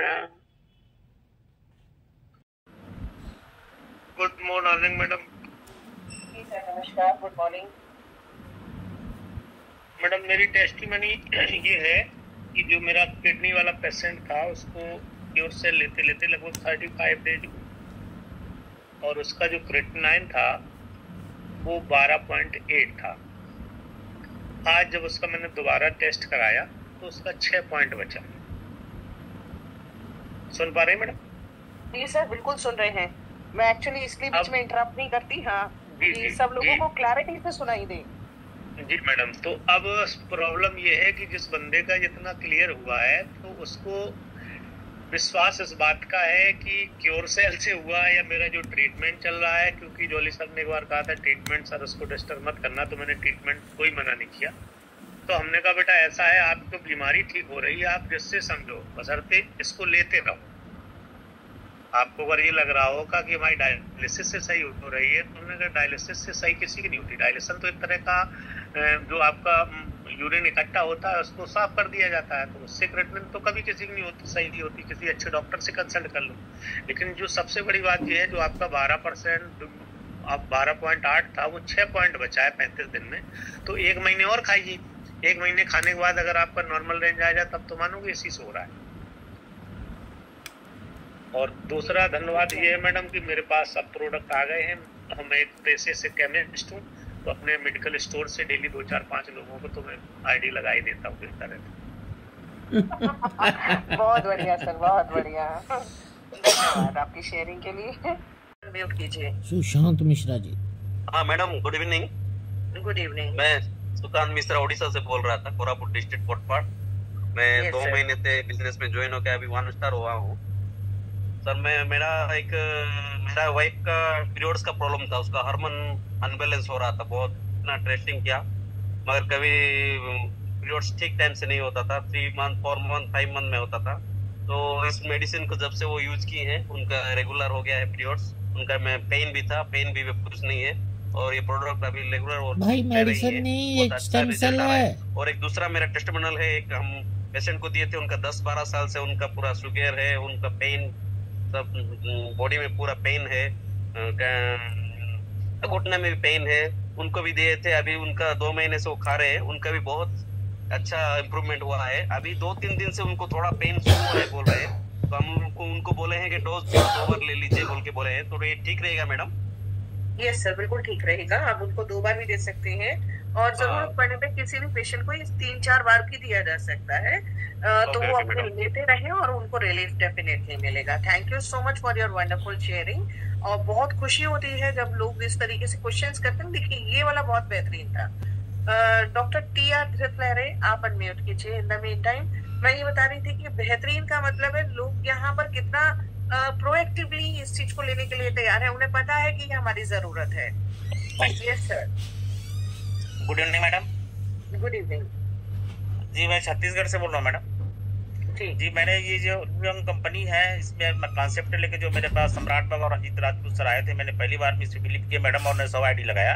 गुड मॉर्निंग मैडम। जी सर, नमस्कार, गुड मॉर्निंग। मैडम मैडम मेरी टेस्टिमनी ये है कि जो मेरा किडनी वाला पेशेंट था उसको क्योर सेल लेते लेते लगभग 35 डेज, और उसका जो क्रिएटिनिन था वो 12.8 था। आज जब उसका मैंने दोबारा टेस्ट कराया तो उसका 6 पॉइंट बचा। सुन पा रहे हैं मैडम? जी सर, बिल्कुल सुन रहे हैं। मैं एक्चुअली इसलिए बीच में इंटरप्ट नहीं करती। हाँ जी, सब लोगों को क्लैरिटी से सुनाई दे। जी मैडम, तो अब प्रॉब्लम ये है कि जिस बंदे का जितना क्लियर हुआ है तो उसको विश्वास इस बात का है कि क्योर सेल से हुआ है या मेरा जो ट्रीटमेंट चल रहा है, क्योंकि जॉली सर ने एक बार कहा था ट्रीटमेंट सर उसको डिस्टर्ब मत करना, तो मैंने ट्रीटमेंट कोई मना नहीं किया। तो हमने कहा बेटा ऐसा है, आपको बीमारी ठीक हो रही है, आप जिससे समझो, बशर्ते इसको लेते रहो। आपको अगर ये लग रहा होगा कि हमारी डायलिसिस से सही हो रही है, तो हमने कहा डायलिसिस से सही किसी की नहीं होती। डायलिसन तो एक तरह का जो आपका यूरिन इकट्ठा होता है उसको साफ कर दिया जाता है, तो उससे क्रिएटिनिन तो कभी किसी की नहीं होती, सही नहीं होती। किसी अच्छे डॉक्टर से कंसल्ट कर लो। लेकिन जो सबसे बड़ी बात ये है, जो आपका 12% अब 12.8 था वो 6 पॉइंट बचा है 35 दिन में, तो 1 महीने और खाइए। 1 महीने खाने के बाद अगर आपका नॉर्मल रेंज आ जाए तब तो मानोगे इसी से हो रहा है। और दूसरा धन्यवाद ये है मैडम कि मेरे पास सब प्रोडक्ट आ गए हैं। हम एक पेशे से केमिस्ट हूँ, तो अपने मेडिकल स्टोर से डेली 2, 4, 5 लोगों को तो मैं आईडी लगा ही देता हूँ इस तरह। बहुत बढ़िया सर, बहुत बढ़िया। धन्यवाद आपकी शेयरिंग के लिए। म्यूट कीजिए। सुशांत मिश्रा जी। हाँ madam, good evening. Good evening. मैं सुशांत मिश्रा उड़ीसा से बोल रहा था, कोरापुट डिस्ट्रिक्ट कोटपाड़। मैं 2 महीने से बिजनेस में ज्वाइन होकर अभी 1 स्टार हुआ हूँ सर। मेरा वाइफ का पीरियड्स का प्रॉब्लम था, उसका हार्मोन अनबैलेंस हो रहा था बहुत, इतना टेस्टिंग किया मगर कभी पीरियड्स ठीक टाइम से नहीं होता था। 3 मंथ 4 मंथ 5 मंथ में होता था। तो इस मेडिसिन को जब से वो यूज किए हैं उनका रेगुलर हो गया है पीरियड्स। उनका में पेन भी था, पेन भी कुछ नहीं है, और ये प्रोडक्ट अभी रेगुलर भाई मेडिसिन नहीं, एक स्टेम सेल है। और एक दूसरा मेरा टेस्टिमोनियल है, एक हम पेशेंट को दिए थे, उनका 10-12 साल से उनका पूरा शुगर है, उनका पेन सब बॉडी में पूरा पेन है, घुटने में भी पेन है, उनको भी दिए थे। अभी उनका 2 महीने से वो खा रहे हैं, उनका भी बहुत अच्छा इम्प्रूवमेंट हुआ है। अभी 2-3 दिन से उनको थोड़ा पेन शुरू हुआ है बोल रहे हैं, तो हम उनको बोले हैं कि डोज ओवर ले लीजिए बोल के बोले हैं। तो ये ठीक रहेगा मैडम? यस सर, बिल्कुल ठीक रहेगा। आप उनको 2 बार भी दे सकते हैं, और जरूरत पड़ने पे किसी भी पेशेंट को 3-4 बार भी दिया जा सकता है। तो वो अपने लेते रहे और उनको रिलीफ डेफिनेटली मिलेगा। Thank you so much for your wonderful sharing. और बहुत खुशी होती है जब लोग इस तरीके से क्वेश्चंस करते हैं। देखिए ये वाला बहुत बेहतरीन था। डॉक्टर TR धृतलहरे, आप अनम्यूट कीजिए। इन द मीन टाइम मैं ये बता रही थी कि बेहतरीन का मतलब है लोग यहाँ पर कितना प्रोएक्टिवली इस चीज को लेने के लिए तैयार है। उन्हें पता है कि ये हमारी जरूरत है। Yes sir. Good evening madam. Good evening जी, मैं छत्तीसगढ़ से बोल रहा हूँ मैडम। जी, मैंने ये जो कंपनी है इसमें कॉन्सेप्ट लेके जो मेरे पास सम्राट बाबा और रंजीत राजपूत सर आए थे, मैंने पहली बार में इसे बिलीव किया मैडम, और मैंने 100 आईडी लगाया।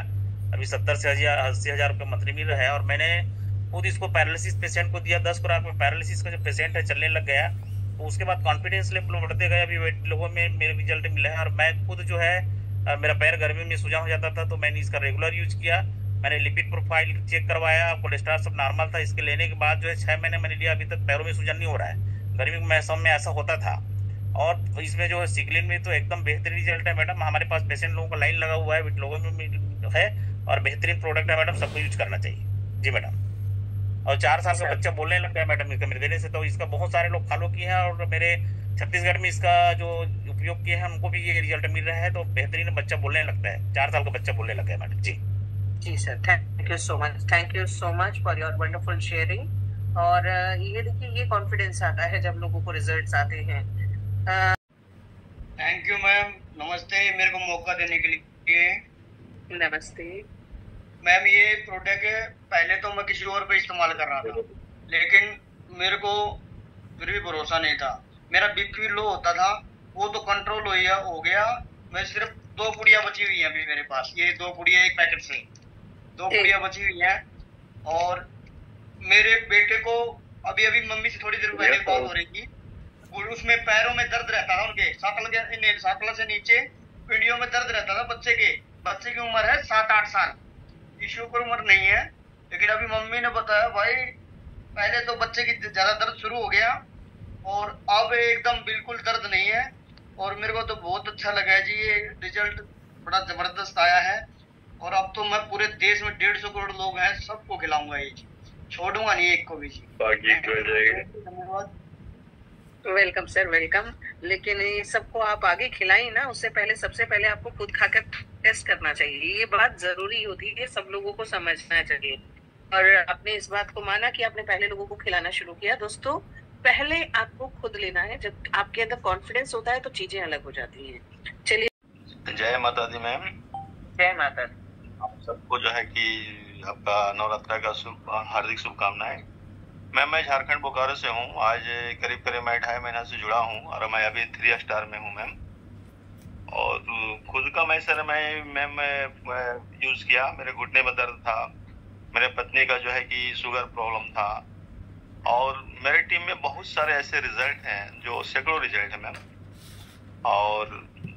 अभी 70 से 80 हज़ार रुपये मंथली मिल रहा है। और मैंने खुद इसको पैरालिसिस पेशेंट को दिया। 10 खुराक में पैरालिसिस का जो पेशेंट है चलने लग गया, तो उसके बाद कॉन्फिडेंस लेवल बढ़ते गए। अभी 8 लोगों में मेरे रिजल्ट मिला है। और मैं खुद जो है मेरा पैर गर्मी में सूजा हो जाता था, तो मैंने इसका रेगुलर यूज किया। मैंने लिपिड प्रोफाइल चेक करवाया, कोलेस्ट्रॉल सब नॉर्मल था। इसके लेने के बाद जो है 6 महीने मैंने लिया, अभी तक पैरों में सूजन नहीं हो रहा है। गर्मी में मौसम में ऐसा होता था। और इसमें जो है सिग्लिन में तो एकदम बेहतरीन रिजल्ट है मैडम। हमारे पास पेशेंट लोगों का लाइन लगा हुआ है, लोगों में है, और बेहतरीन प्रोडक्ट है मैडम, सबको यूज करना चाहिए। जी मैडम। और 4 साल का बच्चा बोलने लग गया मैडम इसका मेरे देने से, तो इसका बहुत सारे लोग फॉलो किए हैं। और मेरे छत्तीसगढ़ में इसका जो उपयोग किए हैं उनको भी ये रिजल्ट मिल रहा है। तो बेहतरीन बच्चा बोलने लगता है, 4 साल का बच्चा बोलने लग गया मैडम। जी sir, thank you so much. Thank you so much for your wonderful sharing. और ये देखिए, ये कॉन्फिडेंस आता है जब लोगों को रिजल्ट्स आते हैं। Thank you ma'am. नमस्ते, मेरे को मौका देने के लिए। नमस्ते मैम। ये प्रोडक्ट पहले तो मैं किसी और पे इस्तेमाल कर रहा था, लेकिन मेरे को फिर भी भरोसा नहीं था। मेरा बीपी लो होता था, वो तो कंट्रोल हो गया। मैं सिर्फ 2 पुड़िया बची हुई है अभी मेरे पास। ये 2 पुड़िया एक पैकेट से 2 पुड़िया बची हुई है। और मेरे बेटे को अभी मम्मी से थोड़ी देर पहले बात हो रही थी, उसमें पैरों में दर्द रहता था, उनके साकला से नीचे पिंडियों में दर्द रहता था। बच्चे की उम्र है 7-8 साल। इश्यू पर उम्र नहीं है, लेकिन लेकिन अभी मम्मी ने बताया भाई पहले तो बच्चे की ज्यादा दर्द शुरू हो गया और अब एकदम बिल्कुल दर्द नहीं है। और मेरे को तो बहुत अच्छा लगा है जी, ये रिजल्ट बड़ा जबरदस्त आया है। और अब तो मैं पूरे देश में 150 करोड़ लोग हैं, सबको खिलाऊंगा ये जी, छोड़ूंगा नहीं एक को भी जी। धन्यवाद। Welcome sir, welcome. लेकिन ये सबको आप आगे खिलाएं ना, उससे पहले सबसे पहले आपको खुद खाकर टेस्ट करना चाहिए। ये बात जरूरी होती है, सब लोगों को समझना चाहिए। और आपने इस बात को माना कि आपने पहले लोगों को खिलाना शुरू किया। दोस्तों, पहले आपको खुद लेना है। जब आपके अंदर कॉन्फिडेंस होता है तो चीजें अलग हो जाती हैं। चलिए। जय माता दी मैम। जय माता दी। आप सबको जो है कि आपका नवरात्रा का हार्दिक शुभकामनाएं। मैं झारखंड बोकारो से हूँ। आज करीब मैं 2.5 महीना से जुड़ा हूँ और मैं अभी 3 स्टार में हूँ मैम। और खुद का मैं यूज किया। मेरे घुटने में दर्द था, मेरे पत्नी का जो है कि शुगर प्रॉब्लम था, और मेरे टीम में बहुत सारे ऐसे रिजल्ट हैं जो सैकड़ों रिजल्ट है मैम। और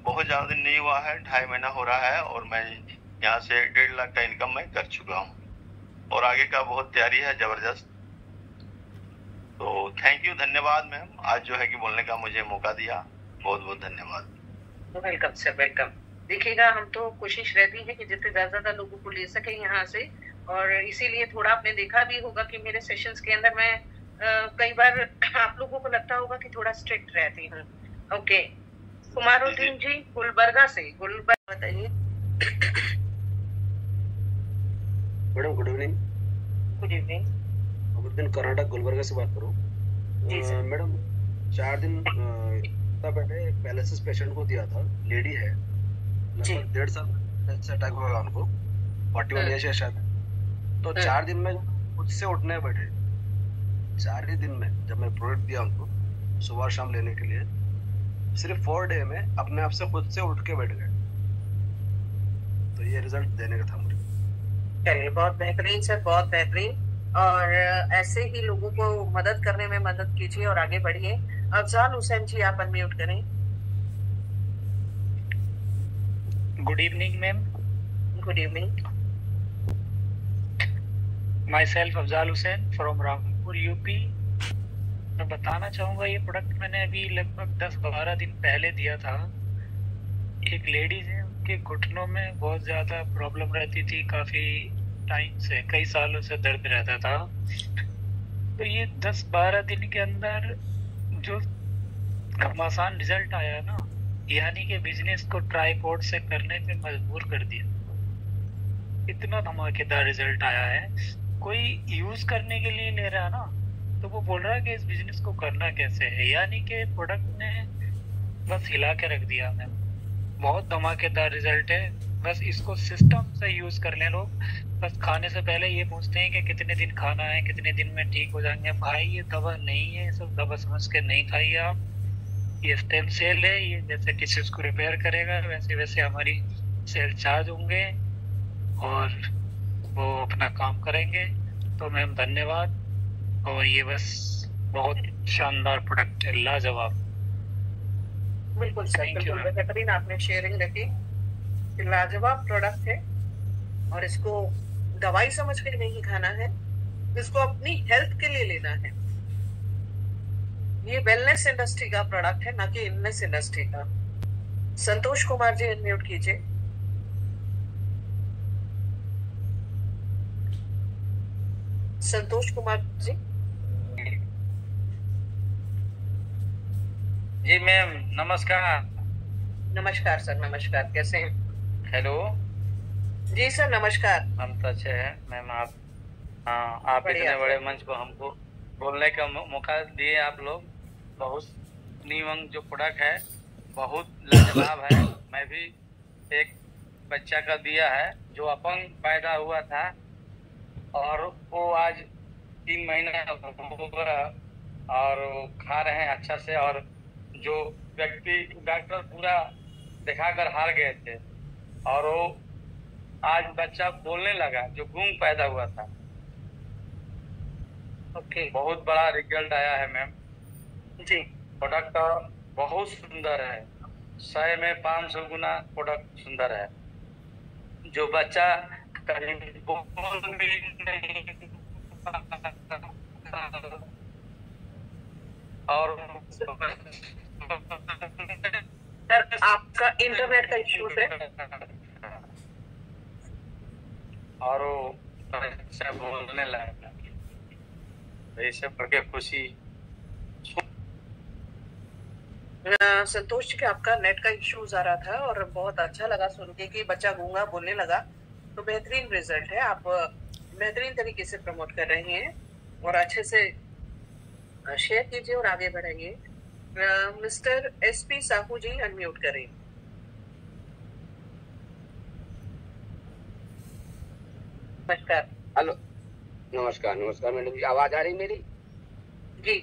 बहुत ज़्यादा दिन नहीं हुआ है, 2.5 महीना हो रहा है और मैं यहाँ से 1.5 लाख का इनकम मैं कर चुका हूँ और आगे का बहुत तैयारी है जबरदस्त। तो थैंक यू, धन्यवाद मैम, आज जो है कि बोलने का मुझे मौका दिया। बहुत बहुत धन्यवाद। Welcome sir, welcome. देखिएगा, हम तो कोशिश रहती है कि जितने ज्यादा लोगों को ले सके यहाँ से, और इसीलिए थोड़ा आपने देखा भी होगा कि मेरे सेशंस के अंदर मैं कई बार आप लोगों को लगता होगा कि थोड़ा स्ट्रिक्ट रहती हूँ। ओके, कुमारुद्दीन जी गुलबर्गा से, गुलबर्गा बताइए। Madam good evening. Good evening. Kumaruddin, Karnataka, Gulbarga से बात करूँ। मैडम 4 दिन पहले एक पैरालिसिस पेशेंट को दिया था, लेडी है, लगभग 1.5 साल से अटैक हुआ उनको, 41 एज है शायद। तो 4 दिन में खुद से उठने बैठे, 4 ही दिन में जब मैं प्रोडक्ट दिया उनको सुबह शाम लेने के लिए, सिर्फ 4 डे में अपने आप से खुद से उठ के बैठ गए। तो ये रिजल्ट देने का था मुझे। चलिए, बहुत बेहतरीन सर, बहुत बेहतरीन। और ऐसे ही लोगों को मदद करने में मदद कीजिए और आगे बढ़िए। अफजाल हुसैन जी, आप अनम्यूट करें। Good evening ma'am. Good evening. My Afzal Hussain from Rampur, UP. मैं बताना चाहूँगा, ये प्रोडक्ट मैंने अभी लगभग 10-12 दिन पहले दिया था। एक लेडीज है, उनके घुटनों में बहुत ज़्यादा प्रॉब्लम रहती थी, काफ़ी टाइम से, कई सालों से दर्द रहता था। तो ये 10-12 दिन के अंदर जो घमासान रिजल्ट आया ना, यानी कि बिजनेस को ट्राइपॉड से करने पे मजबूर कर दिया। इतना धमाकेदार रिजल्ट आया है। कोई यूज करने के लिए ले रहा है ना, तो वो बोल रहा है कि इस बिजनेस को करना कैसे है, यानी कि प्रोडक्ट ने बस हिला के रख दिया। मैं बहुत धमाकेदार रिजल्ट है। बस इसको सिस्टम से यूज कर लें लोग। बस खाने से पहले ये पूछते हैं कि कितने दिन खाना है, कितने दिन में ठीक हो जाएंगे। भाई ये दवा नहीं है, सब दवा समझ के नहीं खाइए आप। ये स्टेम सेल है, ये जैसे टिश्यूज को रिपेयर करेगा वैसे वैसे हमारी सेल चार्ज होंगे और वो अपना काम करेंगे। तो मैम धन्यवाद। और ये बस बहुत शानदार प्रोडक्ट है, लाजवाब। बिल्कुल सर, बिल्कुल बेहतरीन आपने शेयरिंग रखी। लाजवाब प्रोडक्ट है और इसको दवाई समझ के नहीं खाना है, इसको अपनी हेल्थ के लिए लेना है। ये वेलनेस इंडस्ट्री का प्रोडक्ट है, ना कि इलनेस इंडस्ट्री का। संतोष कुमार जी, अनम्यूट कीजिए। संतोष कुमार जी। जी मैम नमस्कार। नमस्कार सर, नमस्कार। कैसे हैं? हेलो जी सर, नमस्कार। हम तो अच्छे हैं मैम। आप इतने बड़े मंच पर हमको बोलने का मौका दिए आप लोग। बहुत न्यूंग जो प्रोडक्ट है बहुत लाजवाब है। मैं भी एक बच्चा का दिया है जो अपंग पैदा हुआ था और वो आज 3 महीना होगा और खा रहे हैं अच्छा से। और जो व्यक्ति डॉक्टर पूरा दिखाकर हार गए थे और वो आज बच्चा बोलने लगा जो गूंग पैदा हुआ था। ओके, बहुत बड़ा रिजल्ट आया है मैम जी। प्रोडक्ट बहुत सुंदर है, 100 में 500 गुना प्रोडक्ट सुंदर है। जो बच्चा टेलीफोन भी नहीं और सर आपका इंटरनेट का इश्यू है और वो अच्छा बोलने लगा, ऐसे पढ़ के खुशी। संतोष जी का आपका नेट का इश्यूज आ रहा था और बहुत अच्छा लगा सुन के कि बच्चा गूंगा बोलने लगा, तो बेहतरीन रिजल्ट है। आप बेहतरीन तरीके से प्रमोट कर रहे हैं और अच्छे से शेयर कीजिए और आगे बढ़ाइए। मिस्टर SP साहू जी अनम्यूट करें। नमस्कार। हेलो, नमस्कार। नमस्कार मैडम जी, आवाज आ रही मेरी? जी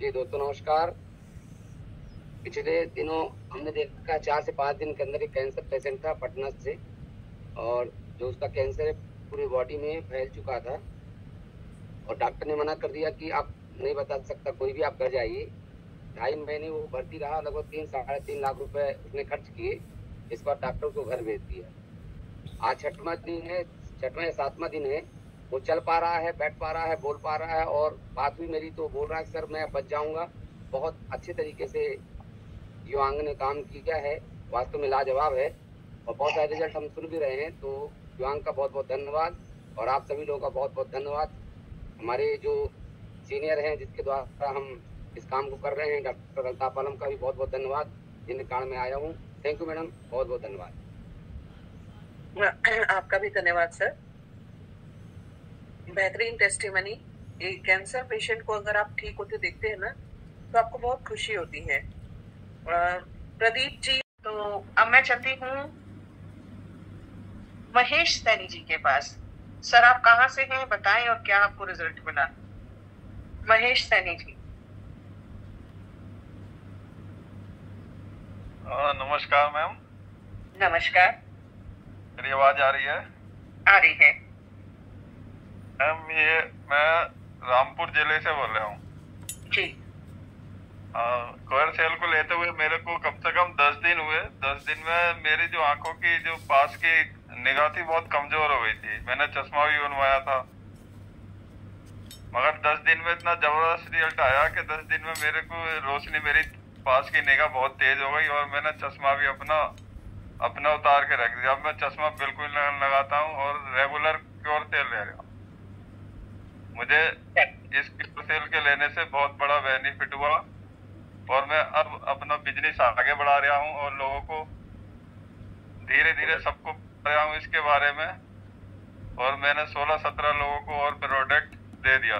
जी दोस्तों नमस्कार। पिछले दिनों हमने देखा 4 से 5 दिन के अंदर एक कैंसर पेशेंट था पटना से, और जो उसका कैंसर है पूरी बॉडी में फैल चुका था और डॉक्टर ने मना कर दिया कि आप नहीं बता सकता कोई भी, आप घर जाइए। 2.5 महीने वो भर्ती रहा, लगभग 3-3.5 लाख रुपए उसने खर्च किए। इस बार डॉक्टर को घर भेज दिया। आज 6वां दिन है, 6वां या 7वां दिन है। वो चल पा रहा है, बैठ पा रहा है, बोल पा रहा है और बात भी मेरी तो बोल रहा है सर मैं बच जाऊंगा। बहुत अच्छे तरीके से युवांग ने काम किया है, वास्तव में लाजवाब है और बहुत सारे रिजल्ट हम सुन भी रहे हैं। तो युवांग का बहुत बहुत धन्यवाद और आप सभी लोगों का बहुत बहुत धन्यवाद। हमारे जो सीनियर हैं जिसके द्वारा हम इस काम को कर रहे हैं, डॉक्टर अल्ताफ आलम का भी बहुत बहुत धन्यवाद, जिनके कारण मैं आया हूँ। थैंक यू मैडम, बहुत बहुत धन्यवाद। आपका भी धन्यवाद सर। बेहतरीन टेस्टिमनी। एक कैंसर पेशेंट को अगर आप ठीक होते देखते हैं ना तो आपको बहुत खुशी होती है। प्रदीप जी, तो अब मैं चलती हूँ महेश सैनी जी के पास। सर आप कहाँ से हैं बताएं और क्या आपको रिजल्ट मिला? महेश सैनी जी। नमस्कार मैम। नमस्कार। मेरी आवाज आ रही है? आ रही है मैम। ये मैं रामपुर जिले से बोल रहा हूँ जी। कोयर सेल को लेते हुए मेरे को कम से कम 10 दिन हुए। 10 दिन में मेरी जो आंखों की जो पास की निगाह थी बहुत कमजोर हो गई थी। मैंने चश्मा भी बनवाया था, मगर 10 दिन में इतना जबरदस्त रिजल्ट आया कि 10 दिन में मेरे को रोशनी, मेरी पास की निगाह बहुत तेज हो गई और मैंने चश्मा भी अपना उतार के रख दिया। अब मैं चश्मा बिल्कुल लगाता हूँ और रेगुलर क्योर तेल ले रहा हूँ। मुझे इस क्योर तेल के लेने से बहुत बड़ा बेनिफिट हुआ और मैं अब अपना बिजनेस आगे बढ़ा रहा हूँ और लोगों को धीरे धीरे सबको बता रहा हूँ इसके बारे में। और मैंने 16-17 लोगों को और प्रोडक्ट दे दिया।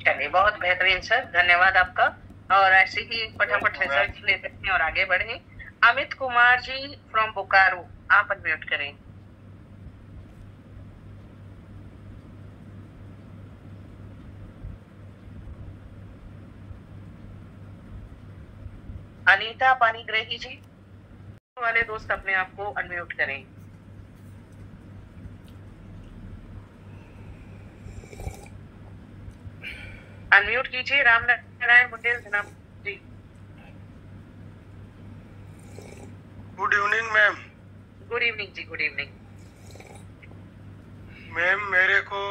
चलिए बहुत बेहतरीन सर, धन्यवाद आपका। और ऐसे ही फटाफट रिजल्ट लेते हैं और आगे बढ़े। अमित कुमार जी फ्रॉम बोकारो, आप अनम्यूट करें। अनीता पानीग्राही जी वाले दोस्त अपने आप को अनम्यूट करें। अनम्यूट कीजिए। राम नारायण बुंदेल जनाब जी। Good evening ma'am. Good evening जी, गुड इवनिंग। मैम मेरे को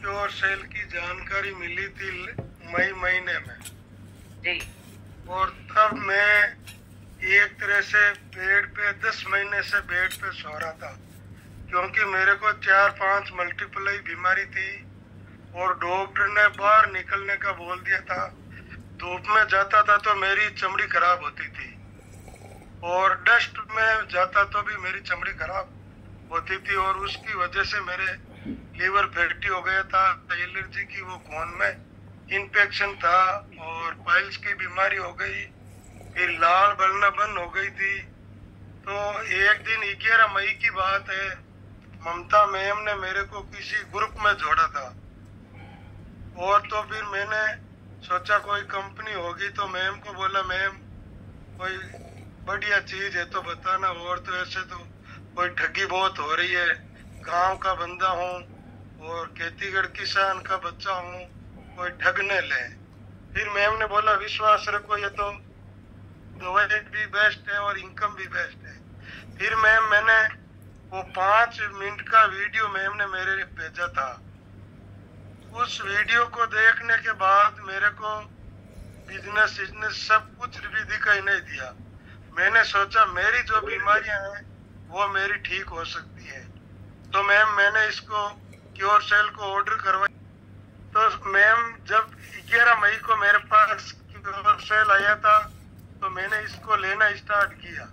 क्योर सेल की जानकारी मिली थी मई महीने में जी, और तब मैं एक तरह से बेड पे 10 महीने से बेड पे सो रहा था, क्योंकि मेरे को 4-5 मल्टीपल बीमारी थी और डॉक्टर ने बाहर निकलने का बोल दिया था। धूप में जाता था तो मेरी चमड़ी खराब होती थी और डस्ट में जाता तो भी मेरी चमड़ी खराब होती थी और उसकी वजह से मेरे लीवर फैटी हो गया था। एलर्जी की वो खून में इन्फेक्शन था और पाइल्स की बीमारी हो गई, फिर लाल बलना बंद हो गई थी। तो एक दिन 11 मई की बात है, ममता मैम ने मेरे को किसी ग्रुप में जोड़ा था और तो फिर मैंने सोचा कोई कंपनी होगी, तो मैम को बोला मैम कोई बढ़िया चीज है तो बताना, और तो ऐसे तो कोई ठगी बहुत हो रही है। गांव का बंदा हूँ और खेतीगढ़ किसान का बच्चा हूँ, कोई ठगने ले। फिर मैम ने बोला विश्वास रखो, ये तो दवाई भी बेस्ट है और इनकम भी बेस्ट है। फिर मैम मैंने वो 5 मिनट का वीडियो मैम ने मेरे लिए भेजा था। उस वीडियो को देखने के बाद मेरे को बिजनेस सब कुछ भी दिखाई नहीं दिया। मैंने सोचा मेरी जो बीमारियां हैं वो मेरी ठीक हो सकती है। तो मैम मैंने इसको क्योर सेल को ऑर्डर करवाया। तो मैम जब 11 मई को मेरे पास क्योर सेल आया था तो मैंने इसको लेना स्टार्ट किया।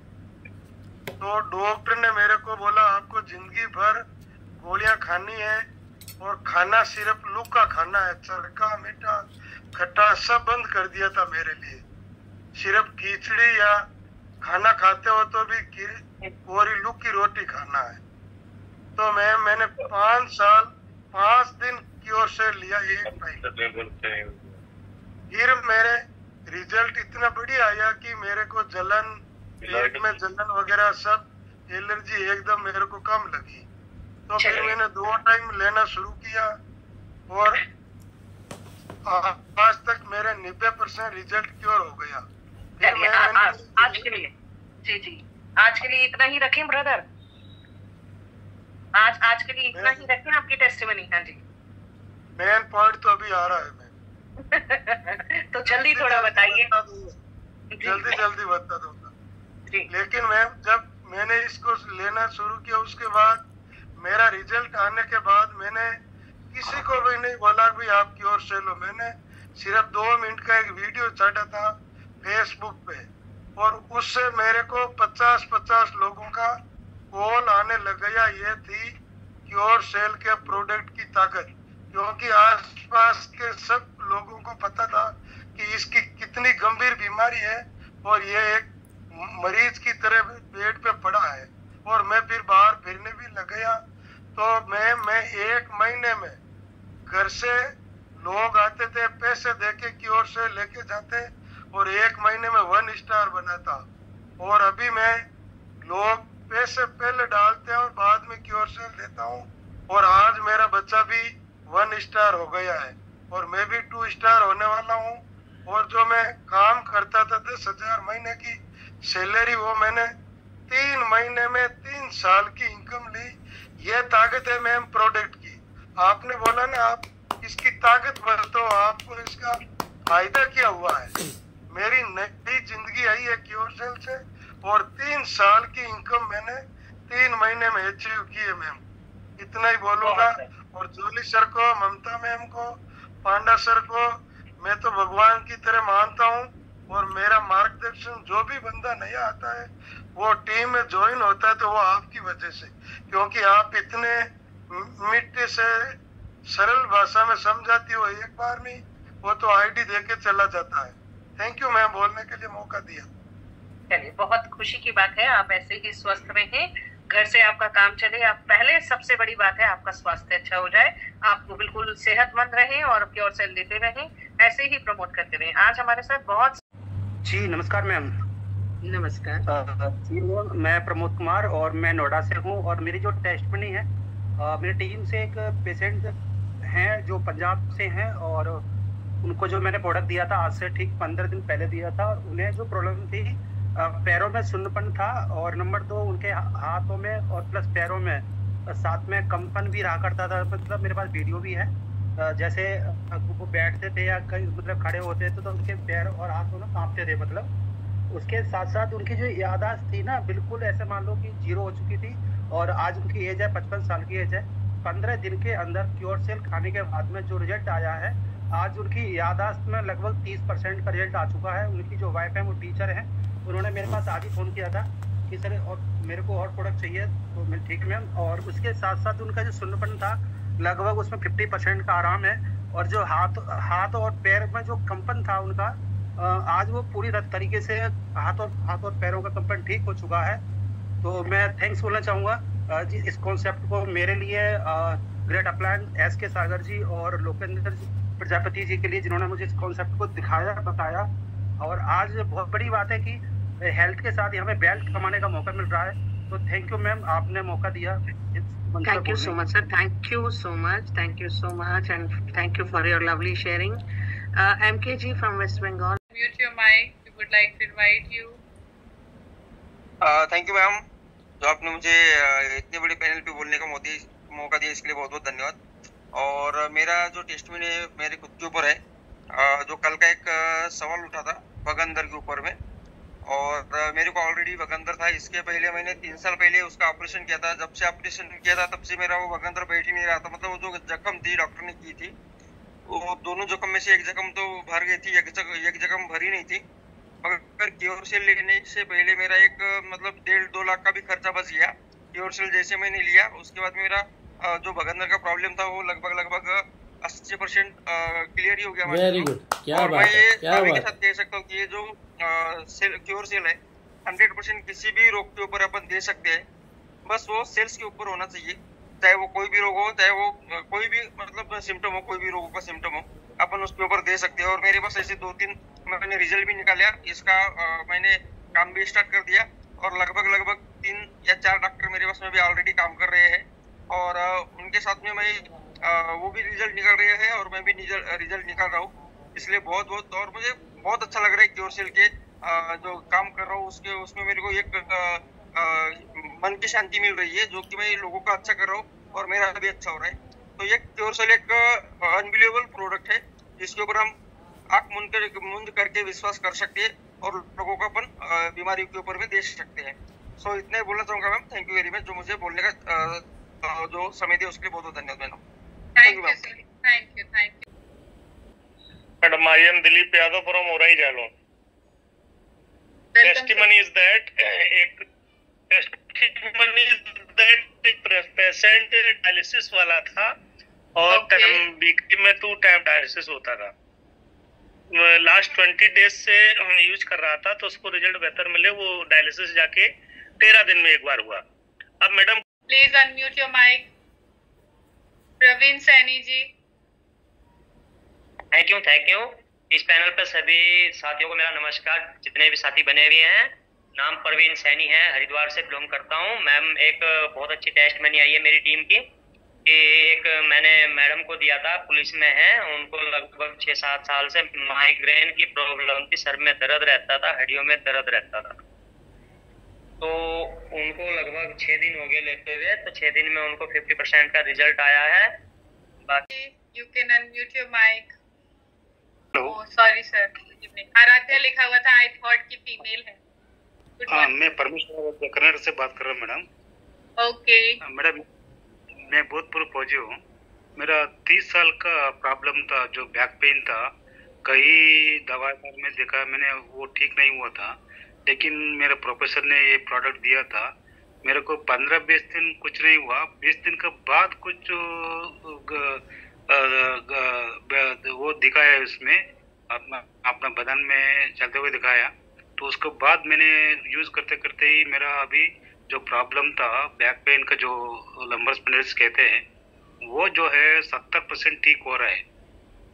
तो डॉक्टर ने मेरे को बोला आपको जिंदगी भर गोलियां खानी है और खाना सिर्फ लूका खाना है, चरका मीठा खट्टा सब बंद कर दिया था मेरे लिए। सिर्फ खिचड़ी या खाना खाते हो तो भी कोरी लूकी रोटी खाना है। तो मैंने 5 साल 5 दिन क्योर से लिया एक टाइम। फिर मेरे रिजल्ट इतना बढ़िया आया कि मेरे को जलन, पेट में जलन वगैरह सब एलर्जी एकदम मेरे को कम लगी। तो फिर मैंने 2 टाइम लेना शुरू किया और आज तक मेरे 90% रिजल्ट क्योर हो गया। आज के लिए जी आज के लिए इतना ही रखें ब्रदर। आज के लिए इतना ही रखें आपकी टेस्टिमनी। हाँ जी, मेन पॉइंट तो अभी आ रहा है मैम। तो जल्दी थोड़ा बताइए। जल्दी बता दूंगा। लेकिन मैम जब मैंने इसको लेना शुरू किया उसके बाद मेरा रिजल्ट आने के बाद मैंने किसी को भी नहीं बोला भी आप क्योर से लो। मैंने सिर्फ 2 मिनट का एक वीडियो चढ़ा था फेसबुक पे और उससे मेरे को 50 लोगों का कॉल आने लग गया। ये थी क्योर सेल के प्रोडक्ट की ताकत, क्योंकि आसपास के सब लोगों को पता था कि इसकी कितनी गंभीर बीमारी है और ये एक मरीज की तरह बेड पे पड़ा है। और मैं फिर बाहर फिरने भी लग गया। तो मैं 1 महीने में घर से लोग आते थे पैसे देके क्योर से लेके जाते और 1 महीने में 1 स्टार बना था। और अभी मैं लोग पैसे पहले डालते हैं और बाद में क्योर से लेता हूँ और आज मेरा बच्चा भी 1 स्टार हो गया है और मैं भी 2 स्टार होने वाला हूँ। और जो मैं काम करता था 10,000 महीने की सैलरी वो मैंने 3 महीने में 3 साल की इनकम ली। ये ताकत है मैम प्रोडक्ट की। आपने बोला ना आप इसकी ताकत बरतो, आपको इसका फायदा क्या हुआ है। मेरी नई जिंदगी आई है क्योर सेल से और 3 साल की इनकम मैंने 3 महीने में अचीव की है मैम। इतना ही बोलूंगा। और जोली सर को, ममता मैम को, पांडा सर को मैं तो भगवान की तरह मानता हूँ। और मेरा मार्गदर्शन जो भी बंदा नया आता है वो टीम में ज्वाइन होता है तो वो आपकी वजह से, क्योंकि आप इतने मिट्टी से सरल भाषा में समझाती हो एक बार नहीं, वो तो आईडी देके चला जाता है। थैंक यू मैम बोलने के लिए मौका दिया। चलिए, बहुत खुशी की बात है। आप ऐसे ही स्वस्थ रहें, घर से आपका काम चले। आप पहले सबसे बड़ी बात है आपका स्वास्थ्य अच्छा हो जाए, आप बिल्कुल सेहतमंद रहें और क्योर सेल लेते रहें, ऐसे ही प्रमोट करते रहें। आज हमारे साथ बहुत जी नमस्कार मैम। नमस्कार जी मैं प्रमोद कुमार और मैं नोएडा से हूँ। और मेरी जो टेस्टमनी है, मेरी टीम से एक पेशेंट हैं जो पंजाब से हैं और उनको जो मैंने प्रोडक्ट दिया था आज से ठीक 15 दिन पहले दिया था। और उन्हें जो प्रॉब्लम थी पैरों में सुन्नपन था और नंबर 2 उनके हाथों में और प्लस पैरों में साथ में कंपन भी रहा करता था। मतलब मेरे पास वीडियो भी है, जैसे वो बैठते थे या कहीं मतलब खड़े होते थे तो उनके पैर और हाथ दोनों कांपते थे। मतलब उसके साथ साथ उनकी जो याददाश्त थी ना बिल्कुल ऐसे मान लो कि 0 हो चुकी थी। और आज उनकी एज है 55 साल की एज है। 15 दिन के अंदर क्योर सेल खाने के बाद में जो रिजल्ट आया है, आज उनकी याददाश्त में लगभग 30% का रिजल्ट आ चुका है। उनकी जो वाइफ है वो टीचर है, उन्होंने मेरे पास आज ही फ़ोन किया था कि सर और मेरे को और प्रोडक्ट चाहिए। तो मैं ठीक मैम। और उसके साथ साथ उनका जो सुन्नपन था लगभग उसमें 50% का आराम है। और जो हाथ और पैर में जो कंपन था उनका, आज वो पूरी तरीके से हाथ और पैरों का कंपन ठीक हो चुका है। तो मैं थैंक्स बोलना चाहूँगा जी इस कॉन्सेप्ट को मेरे लिए ग्रेट अपलाइन SK सागर जी और लोकेंद्र प्रजापति जी के लिए, जिन्होंने मुझे इस कॉन्सेप्ट को दिखाया बताया। और आज बहुत बड़ी बात है कि हेल्थ के साथ हमें बेल्ट कमाने का मौका मिल रहा है। तो थैंक यू मैम, आपने मौका दिया। Thank you so much, sir. Thank you so much. Thank you so much, and thank you for your lovely sharing. MKG from West Bengal. Mute your mic. We would like to invite you. Thank you, ma'am. तो आपने मुझे इतने बड़े panel पे बोलने का मौका दिया, इसके लिए बहुत बहुत धन्यवाद। और मेरा जो टेस्टमनी है मेरे खुद के ऊपर है। जो कल का एक सवाल उठा था भगंदर के ऊपर में, और मेरे को ऑलरेडी भगंदर था। इसके पहले मैंने 3 साल पहले उसका ऑपरेशन किया था। जब से ऑपरेशन किया था तब से मेरा वो भगंदर बैठ ही नहीं रहा था। मतलब वो जो जख्म थी डॉक्टर ने की थी, वो दोनों जख्म में से एक जख्म तो भर गई थी, एक जख्म भरी नहीं थी। मगर क्योरसेल लेने से पहले मेरा एक मतलब 1.5-2 लाख का भी खर्चा बच गया। क्योरसेल जैसे मैंने लिया उसके बाद मेरा जो भगंदर का प्रॉब्लम था वो लगभग 80% क्लियर ही हो गया। वेरी गुड, क्या और बात मैं है, ये क्या दावे के बात साथ कह सकता हूँ कि ये जो क्योरसेल है 100% किसी भी रोग के ऊपर अपन दे सकते हैं। बस वो सेल्स के ऊपर होना चाहिए, चाहे वो कोई भी रोग हो, चाहे वो कोई भी मतलब सिम्टम हो, कोई भी रोगों का सिम्टम हो, अपन उसके ऊपर दे सकते हैं। और मेरे पास ऐसे 2-3 मैंने रिजल्ट भी निकाला, इसका मैंने काम भी स्टार्ट कर दिया। और लगभग 3 या 4 डॉक्टर मेरे पास में भी ऑलरेडी काम कर रहे हैं, और उनके साथ में मैं वो भी रिजल्ट निकल रहे हैं और मैं भी रिजल्ट निकाल रहा हूँ। इसलिए बहुत और मुझे बहुत अच्छा लग रहा है क्योरसेल के जो काम कर रहा हूँ उसमें मेरे को एक मन की शांति मिल रही है, जो कि मैं लोगों का अच्छा कर रहा हूँ और मेरा भी अच्छा हो रहा है। तो ये क्योरसेल एक अनबिलीवेबल प्रोडक्ट है जिसके ऊपर हम आंख मूंद करके विश्वास कर सकते हैं और लोगों को अपन बीमारी के ऊपर भी दे सकते हैं। सो इतना ही बोलना चाहूंगा ma'am. Thank you very much जो मुझे बोलने का जो समय दिया उसके लिए बहुत बहुत धन्यवाद madam. Thank you madam. I am Dilip Yadav from Orai Jalaun. Testimony is that एक पेशेंट डायलिसिस वाला था और वीकली में 2 टाइम डायलिसिस होता था। लास्ट 20 डेज से यूज कर रहा था तो उसको रिजल्ट बेहतर मिले। वो डायलिसिस जाके 13 दिन में एक बार हुआ। अब madam please unmute your mic. Praveen Saini ji. Thank you. इस पैनल पर सभी साथियों को मेरा नमस्कार। जितने भी साथी बने हुए हैं, नाम प्रवीण सैनी है, हरिद्वार से बिलोंग करता हूँ। मैम एक बहुत अच्छी टेस्ट मनी आई है मेरी टीम की कि एक मैंने मैडम को दिया था, पुलिस में है, उनको लगभग 6-7 साल से माइग्रेन की प्रॉब्लम थी, सर में दर्द रहता था, हड्डियों में दर्द रहता था। तो उनको लगभग 6 दिन हो गए लेते हुए, तो 6 दिन में उनको 50% का रिजल्ट आया है। बाकी you can unmute your mic. Sorry sir, Aaradhya लिखा हुआ था, आई थॉट कि फीमेल है। हाँ, मैं परमेश्वर कन्नड़ से बात कर रहा हूँ मैडम। ओके मैडम, मैं भूतपूर्व फौजी हूँ। मेरा 30 साल का प्रॉब्लम था, जो बैक पेन था। कई दवाई में देखा मैंने, वो ठीक नहीं हुआ था। लेकिन मेरे प्रोफेसर ने ये प्रोडक्ट दिया था, मेरे को 15-20 दिन कुछ नहीं हुआ। 20 दिन के बाद कुछ वो दिखाया उसमें, अपना बदन में चलते हुए दिखाया। तो उसके बाद मैंने यूज करते करते ही मेरा अभी जो प्रॉब्लम था बैक पेन का, जो लंबर स्पिंडल्स कहते हैं, वो जो है 70% ठीक हो रहा है।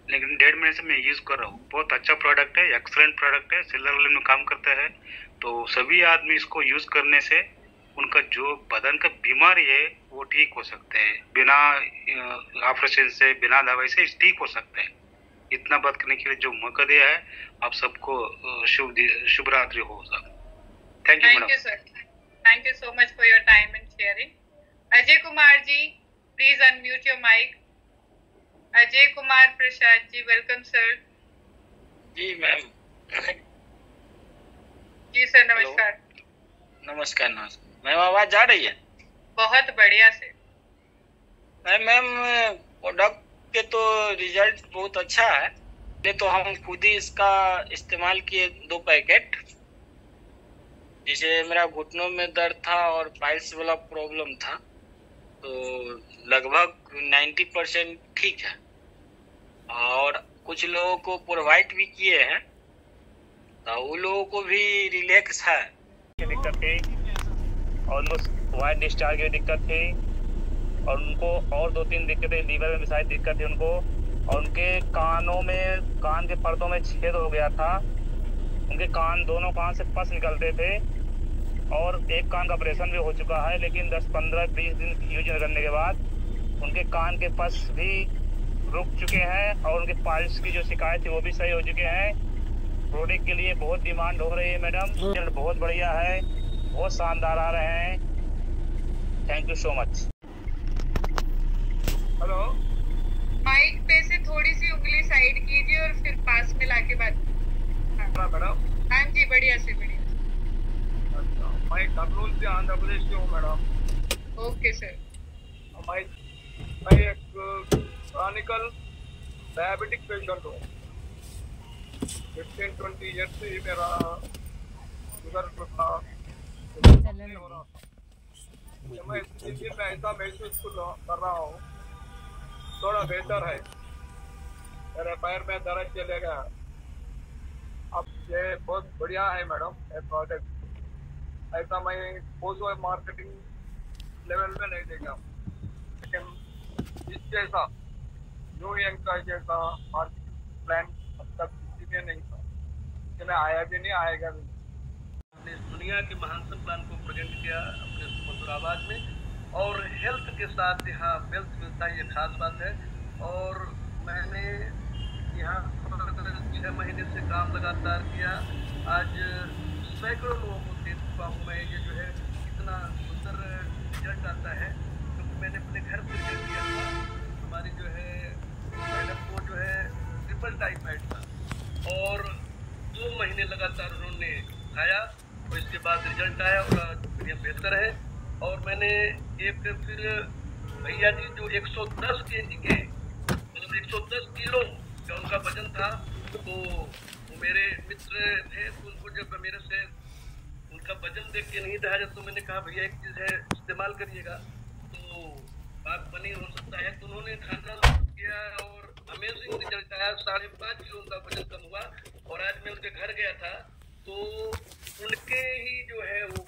लेकिन 1.5 महीने से मैं यूज कर रहा हूँ। बहुत अच्छा प्रोडक्ट है, एक्सलेंट प्रोडक्ट है, सिल्वर लाइन में काम करता है। तो सभी आदमी इसको यूज करने से उनका जो बदन का बीमारी है वो ठीक हो सकते हैं, बिना ऑपरेशन से, बिना दवाई से ठीक हो सकते हैं। इतना बात करने के लिए जो मौका दिया है, आप सबको शुभ रात्रि हो sir. Thank you madam. Sir, thank you so much for your time and sharing. Ajay Kumar ji, please unmute your mic. Ajay Kumar Prasad ji, welcome sir. जी मैम। जी सर, नमस्कार। नमस्कार। मैम आवाज जा रही है? बहुत बढ़िया से। मैम प्रोडक्ट के तो रिजल्ट बहुत अच्छा है, ये तो हम खुद ही इसका इस्तेमाल किए 2 पैकेट। जैसे मेरा घुटनों में दर्द था और पाइल्स वाला प्रॉब्लम था, तो लगभग 90% ठीक है। और कुछ लोगों को प्रोवाइड भी किए हैं, तो उन लोगों को भी रिलैक्स है। दिक्कत थी, ऑलमोस्ट वाइट डिस्चार्ज की दिक्कत थी, और उनको और 2-3 दिक्कतें, लीवर में शायद दिक्कत थी उनको, और उनके कानों में, कान के पर्दों में छेद हो गया था। उनके कान, दोनों कान से पस निकलते थे, और एक कान का ऑपरेशन भी हो चुका है। लेकिन 10-15-20 दिन यूज करने के बाद उनके कान के पस भी रुक चुके हैं, और उनके पाइल्स की जो शिकायत थी वो भी सही हो चुके हैं। प्रोडक्ट के लिए बहुत डिमांड हो रही है मैडम, रिजल्ट बहुत बढ़िया है, बहुत शानदार आ रहे हैं। Thank you so much. Hello, mic पे से थोड़ी सी उंगली साइड कीजिए और फिर पास में लाके बात। मैडम। हाँ जी, बढ़िया से बढ़िया। अच्छा, मैं कर्नूल से आंध्र प्रदेश से हूँ मैडम। Okay sir. मैं एक क्रॉनिकल डायबिटिक पेशेंट हूँ। 15-20 ईयर्स से ही मेरा शुगर था, हो रहा था। मैं 3 दिन में ऐसा महसूस कर रहा हूँ, थोड़ा बेहतर है। मेरे पैर में दर्द चले गया। अब ये बहुत बढ़िया है मैडम ये प्रोडक्ट। ऐसा मैं कोई मार्केटिंग लेवल में नहीं देखा, लेकिन इस जैसा न्यू यंग का जैसा मार्केटिंग प्लान अब तक किसी में नहीं था, इसमें आया भी नहीं, आएगा भी। हमने इस दुनिया के महानतम प्लान को प्रेजेंट किया अपने मधुर आवाज में, और हेल्थ के साथ यहाँ वेल्थ मिलता है, ये खास बात है। और मैंने यहाँ 6 महीने से काम लगातार किया। आज सैकड़ों लोगों को दे चुका हूँ मैं। ये जो है इतना सुंदर रिजल्ट आता है, क्योंकि मैंने अपने घर पर रिजल्ट किया था। हमारी जो है मैडम को जो है ट्रिपल टाइफाइड था, और 2 महीने लगातार उन्होंने खाया, और इसके बाद रिजल्ट आया और ये बेहतर है। और मैंने एक फिर भैया जी जो 110 kg के, मतलब 110 किलो का उनका वजन था, तो वो मेरे मित्र थे, तो उनको जब मेरे से उनका वजन देख के नहीं रहा, तो मैंने कहा भैया एक चीज़ है इस्तेमाल करिएगा तो बात बनी हो सकता है। तो उन्होंने खाना शुरू किया और अमेजिंग रिजल्ट आया। 5.5 किलो उनका वजन कम हुआ। और आज मैं उनके घर गया था, तो उनके ही जो है वो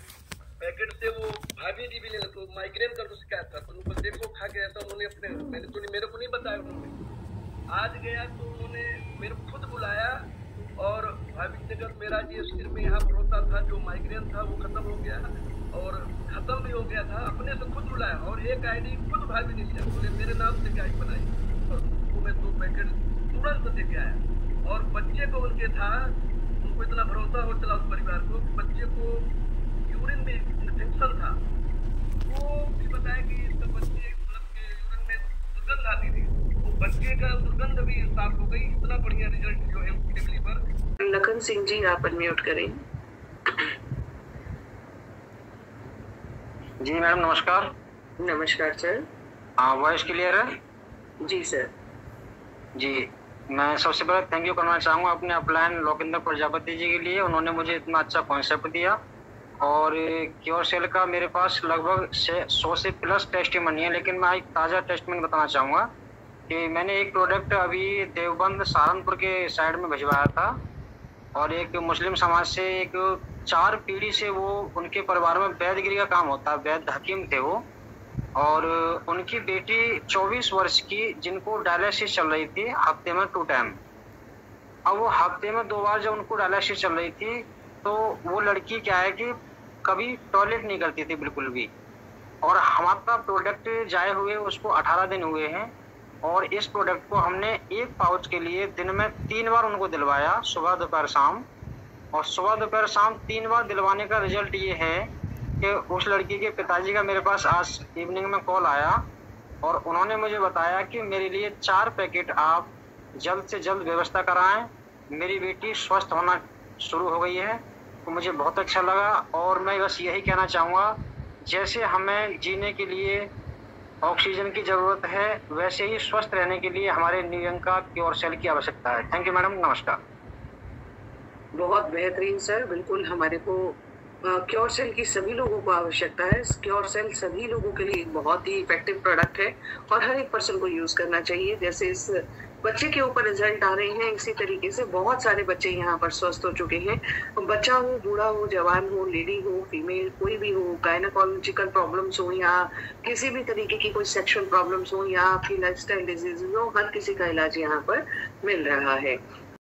पैकेट से वो भाभी जी भी ले तो माइग्रेन का तो शिकायत था, तो उनको देखो खा के ऐसा उन्होंने अपने मेरे को नहीं बताया उन्होंने। आज गया तो उन्होंने मेरे को खुद बुलाया, और भाभी जी ने कहा मेरा जी सिर में यहाँ पर होता था, जो माइग्रेन था वो खत्म हो गया, और खत्म भी हो गया था। अपने से खुद बुलाया, और एक आईडी खुद भाभी ने लिया, बोले मेरे नाम से क्या बनाई, और उनको मैं 2 पैकेट तुरंत दे के आया। और बच्चे को उनके था, उनको इतना भरोसा हो चला उस परिवार को, बच्चे को यूरिन में इन्फेक्शन था, वो भी बताया कि इसका बच्चे मतलब के यूरिन में दुर्गंध आती थी, वो बच्चे का दुर्गंध भी साफ हो गई। इतना बढ़िया रिजल्ट जो है उसके पर। लखन सिंह जी आप अनम्यूट करें। जी मैडम नमस्कार। नमस्कार सर। हाँ, वॉइस क्लियर है? जी सर। जी, मैं सबसे पहले थैंक यू करना चाहूँगा अपने अपलाइन लोकेंद्र प्रजापति जी के लिए। उन्होंने मुझे इतना अच्छा कॉन्सेप्ट दिया, और क्योर सेल का मेरे पास लगभग 100 से प्लस टेस्टिमनी है। लेकिन मैं एक ताज़ा टेस्टिमनी बताना चाहूँगा कि मैंने एक प्रोडक्ट अभी देवबंद सहारनपुर के साइड में भिजवाया था, और एक मुस्लिम समाज से एक 4 पीढ़ी से वो उनके परिवार में वैद्यगिरी का काम होता है, वैद्य हकीम थे वो, और उनकी बेटी 24 वर्ष की, जिनको डायलिसिस चल रही थी हफ्ते में 2 टाइम। अब वो हफ्ते में 2 बार जब उनको डायलिसिस चल रही थी, तो वो लड़की क्या है कि कभी टॉयलेट नहीं करती थी बिल्कुल भी। और हमारा प्रोडक्ट जाए हुए उसको 18 दिन हुए हैं, और इस प्रोडक्ट को हमने एक पाउच के लिए दिन में 3 बार उनको दिलवाया, सुबह दोपहर शाम। और सुबह दोपहर शाम 3 बार दिलवाने का रिजल्ट ये है कि उस लड़की के पिताजी का मेरे पास आज इवनिंग में कॉल आया, और उन्होंने मुझे बताया कि मेरे लिए 4 पैकेट आप जल्द से जल्द व्यवस्था कराएं, मेरी बेटी स्वस्थ होना शुरू हो गई है। तो मुझे बहुत अच्छा लगा, और मैं बस यही कहना चाहूँगा, जैसे हमें जीने के लिए ऑक्सीजन की ज़रूरत है, वैसे ही स्वस्थ रहने के लिए हमारे न्यू यंग का क्योर सेल की आवश्यकता है। थैंक यू मैडम, नमस्कार। बहुत बेहतरीन सर। बिल्कुल हमारे को क्योर सेल की सभी लोगों को आवश्यकता है। क्योर सेल सभी लोगों के लिए बहुत ही इफेक्टिव प्रोडक्ट है, और हर एक पर्सन को यूज करना चाहिए। जैसे इस बच्चे के ऊपर रिजल्ट आ रहे हैं, इसी तरीके से बहुत सारे बच्चे यहाँ पर स्वस्थ हो चुके हैं। बच्चा हो, बूढ़ा हो, जवान हो, लेडी हो, फीमेल, कोई भी हो, गायनाकोलॉजिकल प्रॉब्लम्स हो, या किसी भी तरीके की कोई सेक्सुअल प्रॉब्लम्स हो, या आपकी लाइफस्टाइल डिजीज हो, हर किसी का इलाज यहाँ पर मिल रहा है।